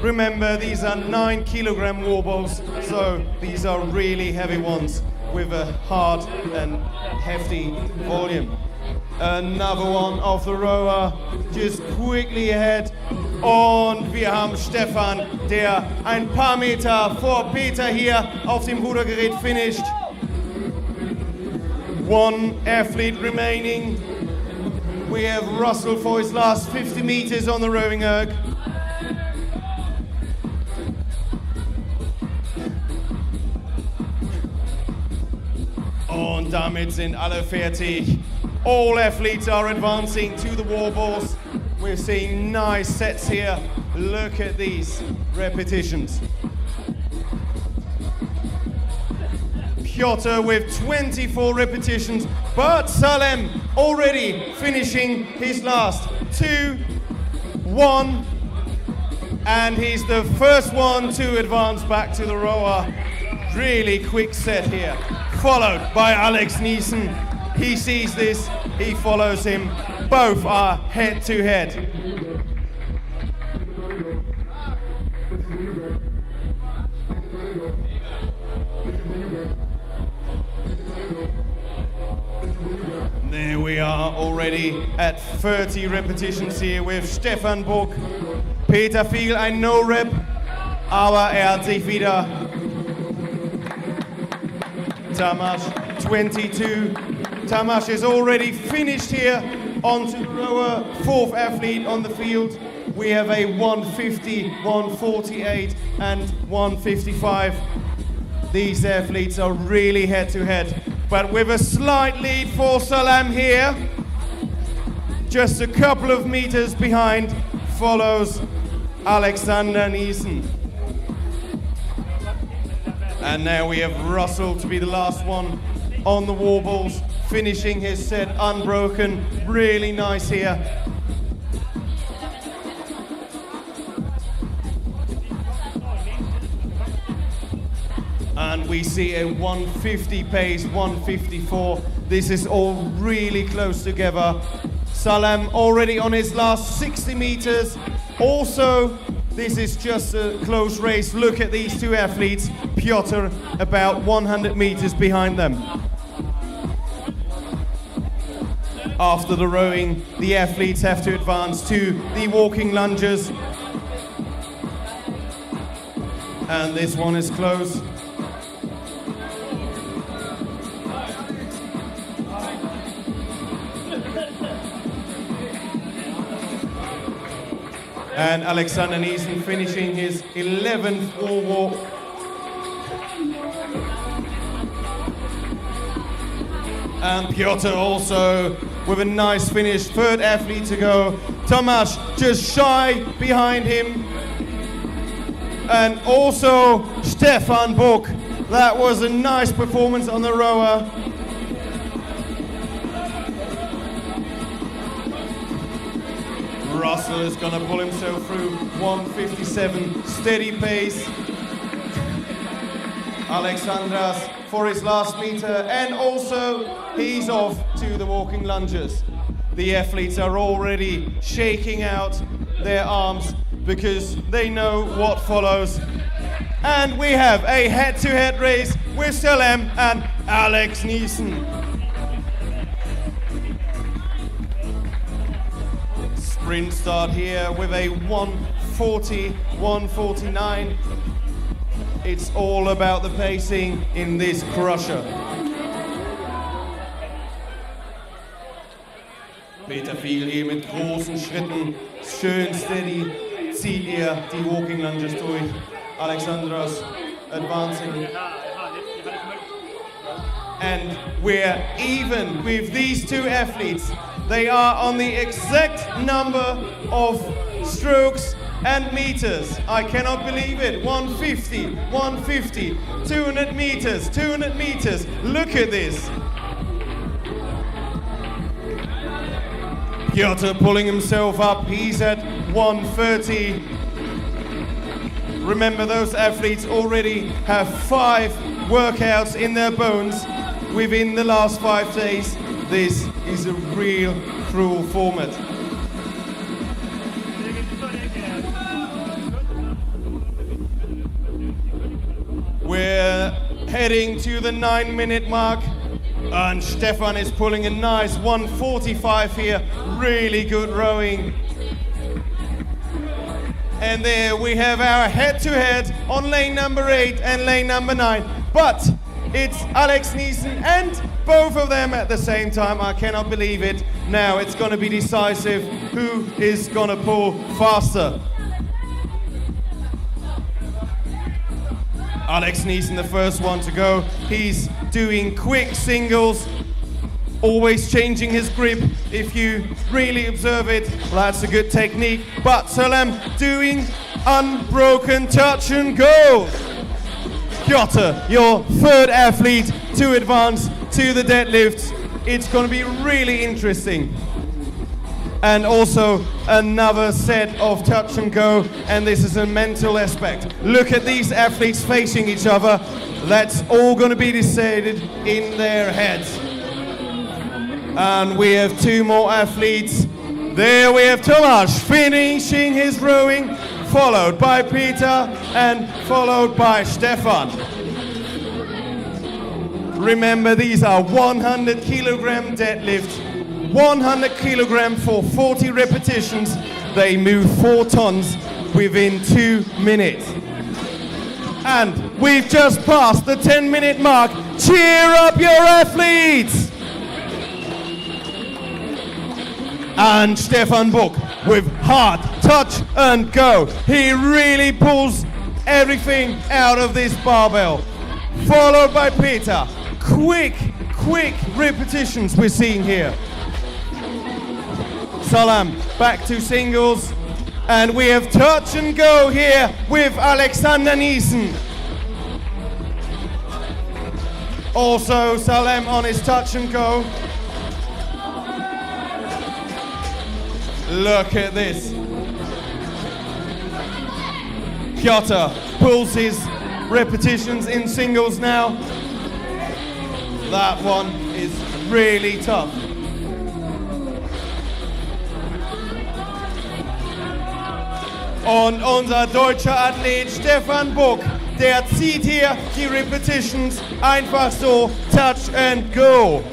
Speaker 1: Remember, these are 9-kilogram wall balls, so these are really heavy ones with a hard and hefty volume. Another one of the rower, just quickly ahead. Und wir haben Stefan, der ein paar Meter vor Peter hier auf dem Rudergerät finished. One athlete remaining. We have Russell for his last 50 meters on the rowing erg. Und damit sind alle fertig. All athletes are advancing to the wall balls. We're seeing nice sets here. Look at these repetitions. Piotr with 24 repetitions, but Salem already finishing his last 2, 1, and he's the first one to advance back to the rower. Really quick set here, followed by Alex Niesen. He sees this, he follows him. Both are head to head. There we are already at 30 repetitions here with Stefan Buck. Peter Fiel ein No-Rep, aber hat sich wieder. Tamas 22. Tamas is already finished here onto the rower, 4th athlete on the field. We have a 150, 148 and 155. These athletes are really head to head, but with a slight lead for Salem here. Just a couple of meters behind follows Alexander Niesen. And now we have Russell to be the last one on the wall balls, finishing his set unbroken. Really nice here. And we see a 150 pace, 154. This is all really close together. Salem already on his last 60 meters. Also, this is just a close race. Look at these two athletes. Piotr about 100 meters behind them. After the rowing, the athletes have to advance to the walking lunges. And this one is close. And Alexander Niesen finishing his 11th wall walk. And Piotr also with a nice finish, 3rd athlete to go. Tomasz just shy behind him. And also Stefan Buck. That was a nice performance on the rower. Russell is going to pull himself through 157, steady pace. Alexandras for his last meter, and also he's off to the walking lunges. The athletes are already shaking out their arms because they know what follows. And we have a head-to-head race with Salem and Alex Niesen. Sprint start here with a 140, 149. It's all about the pacing in this crusher. Peter Fiel hier mit großen Schritten, schön steady, zieht er die Walking Lunges durch. Alexandras advancing. And we're even with these two athletes. They are on the exact number of strokes and meters. I cannot believe it. 150, 150, 200 meters, 200 meters. Look at this. Piotr pulling himself up. He's at 130. Remember, those athletes already have 5 workouts in their bones within the last 5 days. This is a real cruel format. We're heading to the 9-minute mark, and Stefan is pulling a nice 1:45 here. Really good rowing. And there we have our head-to-head on lane number 8 and lane number 9. But it's Alex Niesen and both of them at the same time. I cannot believe it. Now it's going to be decisive. Who is going to pull faster? Alex Niesen, the first one to go. He's doing quick singles, always changing his grip. If you really observe it, well, that's a good technique. But Salem doing unbroken touch and go. Piotr, your third athlete to advance to the deadlifts. It's going to be really interesting. And also another set of touch and go, and this is a mental aspect. Look at these athletes facing each other. That's all going to be decided in their heads. And we have 2 more athletes. There we have Tomasz finishing his rowing, followed by Peter and followed by Stefan. Remember, these are 100 kilogram deadlifts. 100 kilogram for 40 repetitions. They move 4 tons within 2 minutes. And we've just passed the 10-minute mark. Cheer up your athletes! And Stefan Buck with hard touch and go. He really pulls everything out of this barbell. Followed by Peter. Quick repetitions we're seeing here. Salam back to singles, and we have touch and go here with Alexander Niesen. Also Salem on his touch and go. Look at this. Piotr pulls his repetitions in singles now. That one is really tough. Und unser deutscher Athlet Stefan Buck, der zieht hier die Repetitions einfach so, touch and go.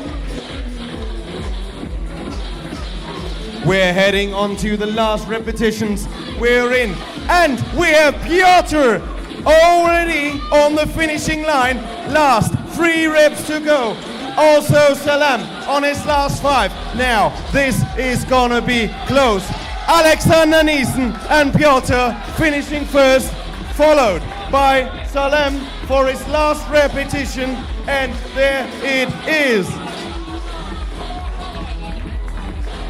Speaker 1: We're heading on to the last repetitions. We're in, and we have Piotr already on the finishing line. Last 3 reps to go. Also Salam on his last 5. Now, this is gonna be close. Alexander Niesen and Piotr finishing first, followed by Salem for his last repetition, and there it is.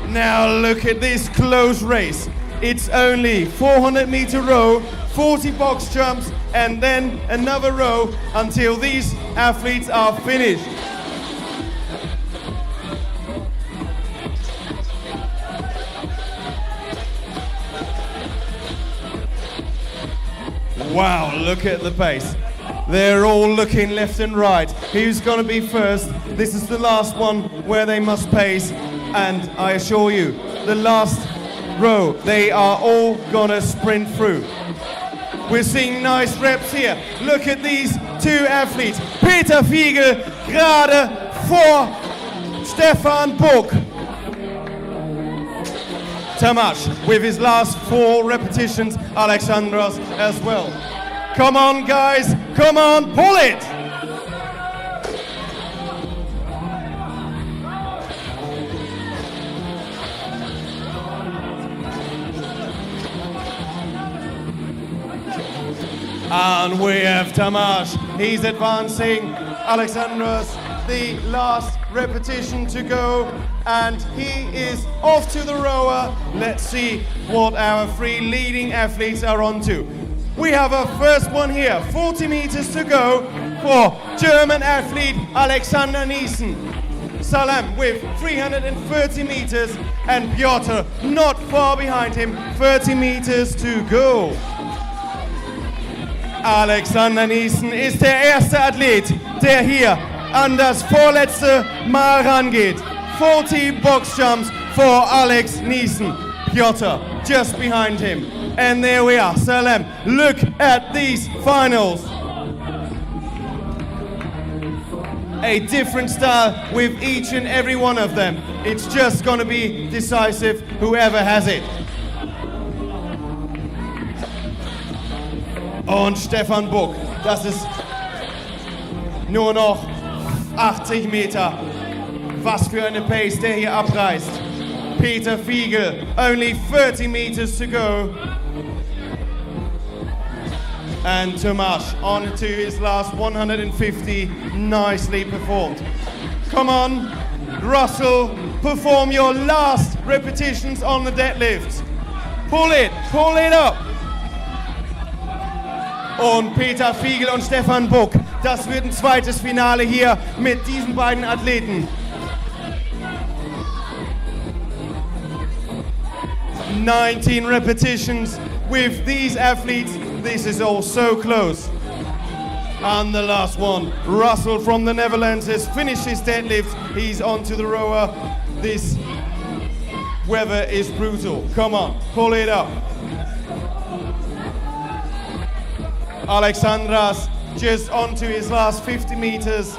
Speaker 1: Now look at this close race. It's only 400-meter row, 40 box jumps, and then another row until these athletes are finished. Wow, look at the pace. They're all looking left and right. Who's going to be first? This is the last one where they must pace. And I assure you, the last row, they are all going to sprint through. We're seeing nice reps here. Look at these 2 athletes. Peter Fiegel, gerade vor Stefan Buck. Tomasz with his last 4 repetitions, Alexandros as well. Come on guys, come on, pull it! And we have Tomasz, he's advancing. Alexandros, the last repetition to go, and he is off to the rower. Let's see what our 3 leading athletes are on to. We have our first one here, 40 meters to go for German athlete Alexander Niesen. Salem with 330 meters and Piotr not far behind him, 30 meters to go. Alexander Niesen ist der erste Athlet, der hier an das vorletzte Mal rangeht. 40 box jumps for Alex Niesen. Piotr just behind him. And there we are, Salem. Look at these finals. A different style with each and every one of them. It's just gonna be decisive, whoever has it. Und Stefan Buck, das ist nur noch 80 Meter. Was für eine Pace der hier abreißt. Peter Fiegel, only 30 meters to go. And Tomasz on to his last 150, nicely performed. Come on, Russell, perform your last repetitions on the deadlift. Pull it up. Und Peter Fiegel und Stefan Buck, das wird ein zweites Finale hier mit diesen beiden Athleten. 19 repetitions with these athletes. This is all so close. And the last one, Russell from the Netherlands has finished his deadlift. He's onto the rower. This weather is brutal. Come on, pull it up. Alexandras just onto his last 50 meters.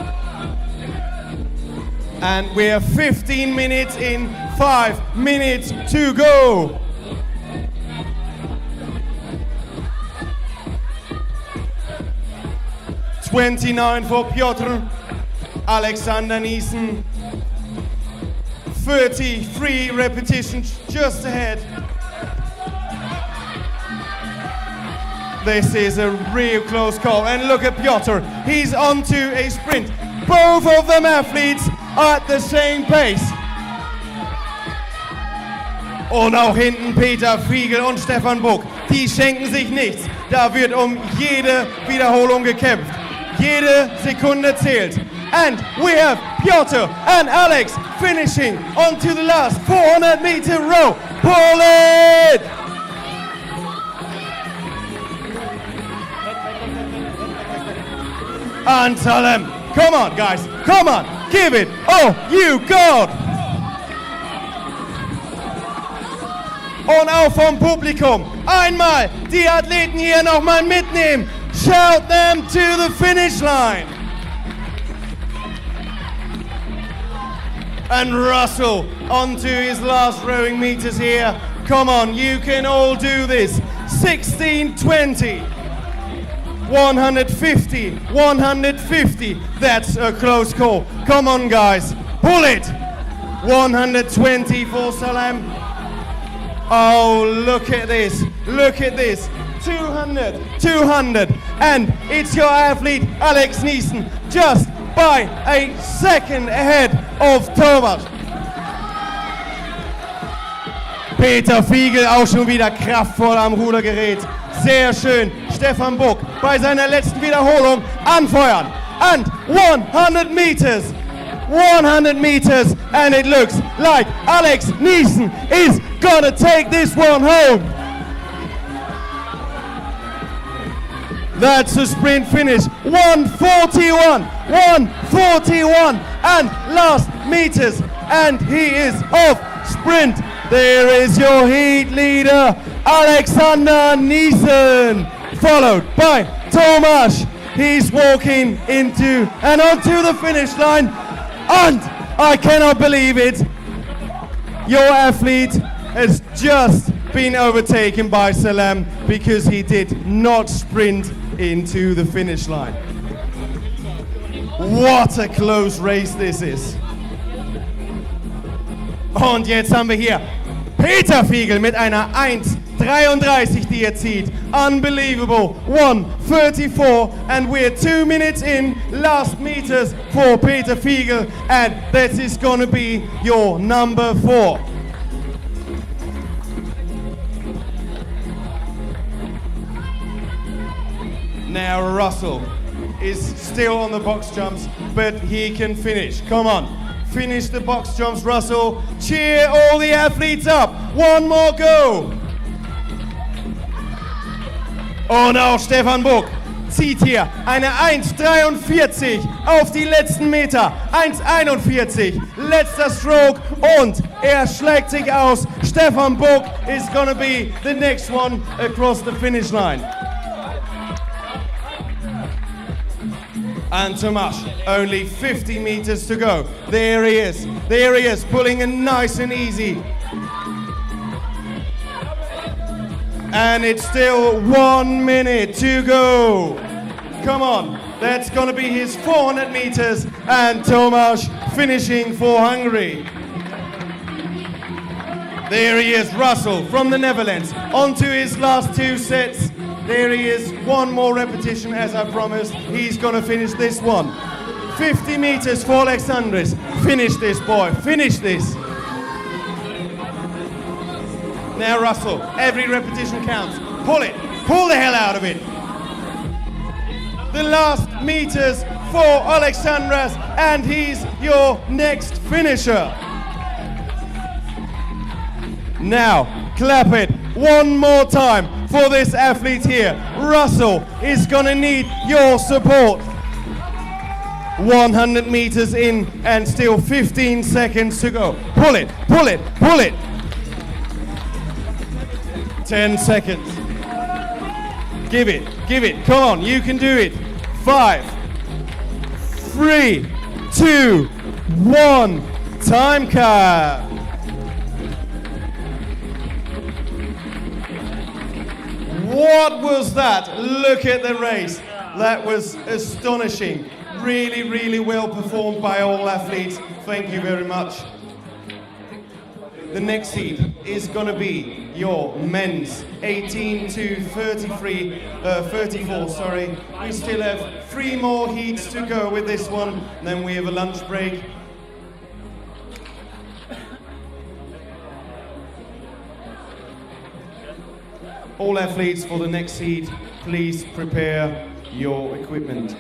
Speaker 1: And we're 15 minutes in, 5 minutes to go. $29 for Piotr, Alexander Niesen, 33 repetitions just ahead. This is a real close call, and look at Piotr, he's onto a sprint. Both of them athletes are at the same pace. Und auch hinten Peter Fiegel und Stefan Buck, die schenken sich nichts. Da wird um jede Wiederholung gekämpft. Jede Sekunde zählt. And we have Piotr and Alex finishing onto the last 400-meter row. Pull it! And Salem, come on guys, come on, give it all you got! Und auch vom Publikum, einmal die Athleten hier nochmal mitnehmen. Shout them to the finish line. And Russell onto his last rowing meters here. Come on, you can all do this. 16:20. 150, 150. That's a close call. Come on, guys. Pull it. 120 for Salem. Oh, look at this. Look at this. 200, 200. And it's your athlete, Alex Niesen, just by a second ahead of Tomasz. Peter Fiegel auch schon wieder kraftvoll am Rudergerät. Sehr schön. Stefan Buck bei seiner letzten Wiederholung anfeuern. And 100 meters. 100 meters. And it looks like Alex Niesen is gonna take this one home. That's a sprint finish. 141. 141. And last meters. And he is off. Sprint. There is your heat leader, Alexander Niesen, followed by Tomasz. He's walking into and onto the finish line, and I cannot believe it. Your athlete has just been overtaken by Salem because he did not sprint into the finish line. What a close race this is. Und jetzt haben wir hier Peter Fiegel mit einer 1:23 1:33, die er zieht. Unbelievable. 1:34, and we're 2 minutes in. Last meters for Peter Fiegel, and this is gonna be your number 4. Now Russell is still on the box jumps, but he can finish. Come on, finish the box jumps, Russell. Cheer all the athletes up. One more go. Und auch Stefan Buck zieht hier eine 1:43 auf die letzten Meter. 1:41, letzter Stroke, und er schlägt sich aus. Stefan Buck is gonna be the next one across the finish line. And Tomasz, only 50 meters to go. There he is, pulling it nice and easy. And it's still 1 minute to go. Come on, that's gonna be his 400 meters, and Tomasz finishing for Hungary. There he is, Russell from the Netherlands, onto his last 2 sets. There he is, one more repetition as I promised. He's gonna finish this one. 50 meters for Alexandris. Finish this, boy, finish this. Now Russell, every repetition counts. Pull it, pull the hell out of it. The last meters for Alexandras, and he's your next finisher. Now, clap it one more time for this athlete here. Russell is gonna need your support. 100 meters in and still 15 seconds to go. Pull it, pull it, pull it. 10 seconds. Give it, come on, you can do it. 5, 3, 2, 1, time cap. What was that? Look at the race. That was astonishing. Really, really well performed by all athletes. Thank you very much. The next seed is going to be your men's 18 to 34, sorry. We still have 3 more heats to go with this one, then we have a lunch break. All athletes for the next heat, please prepare your equipment.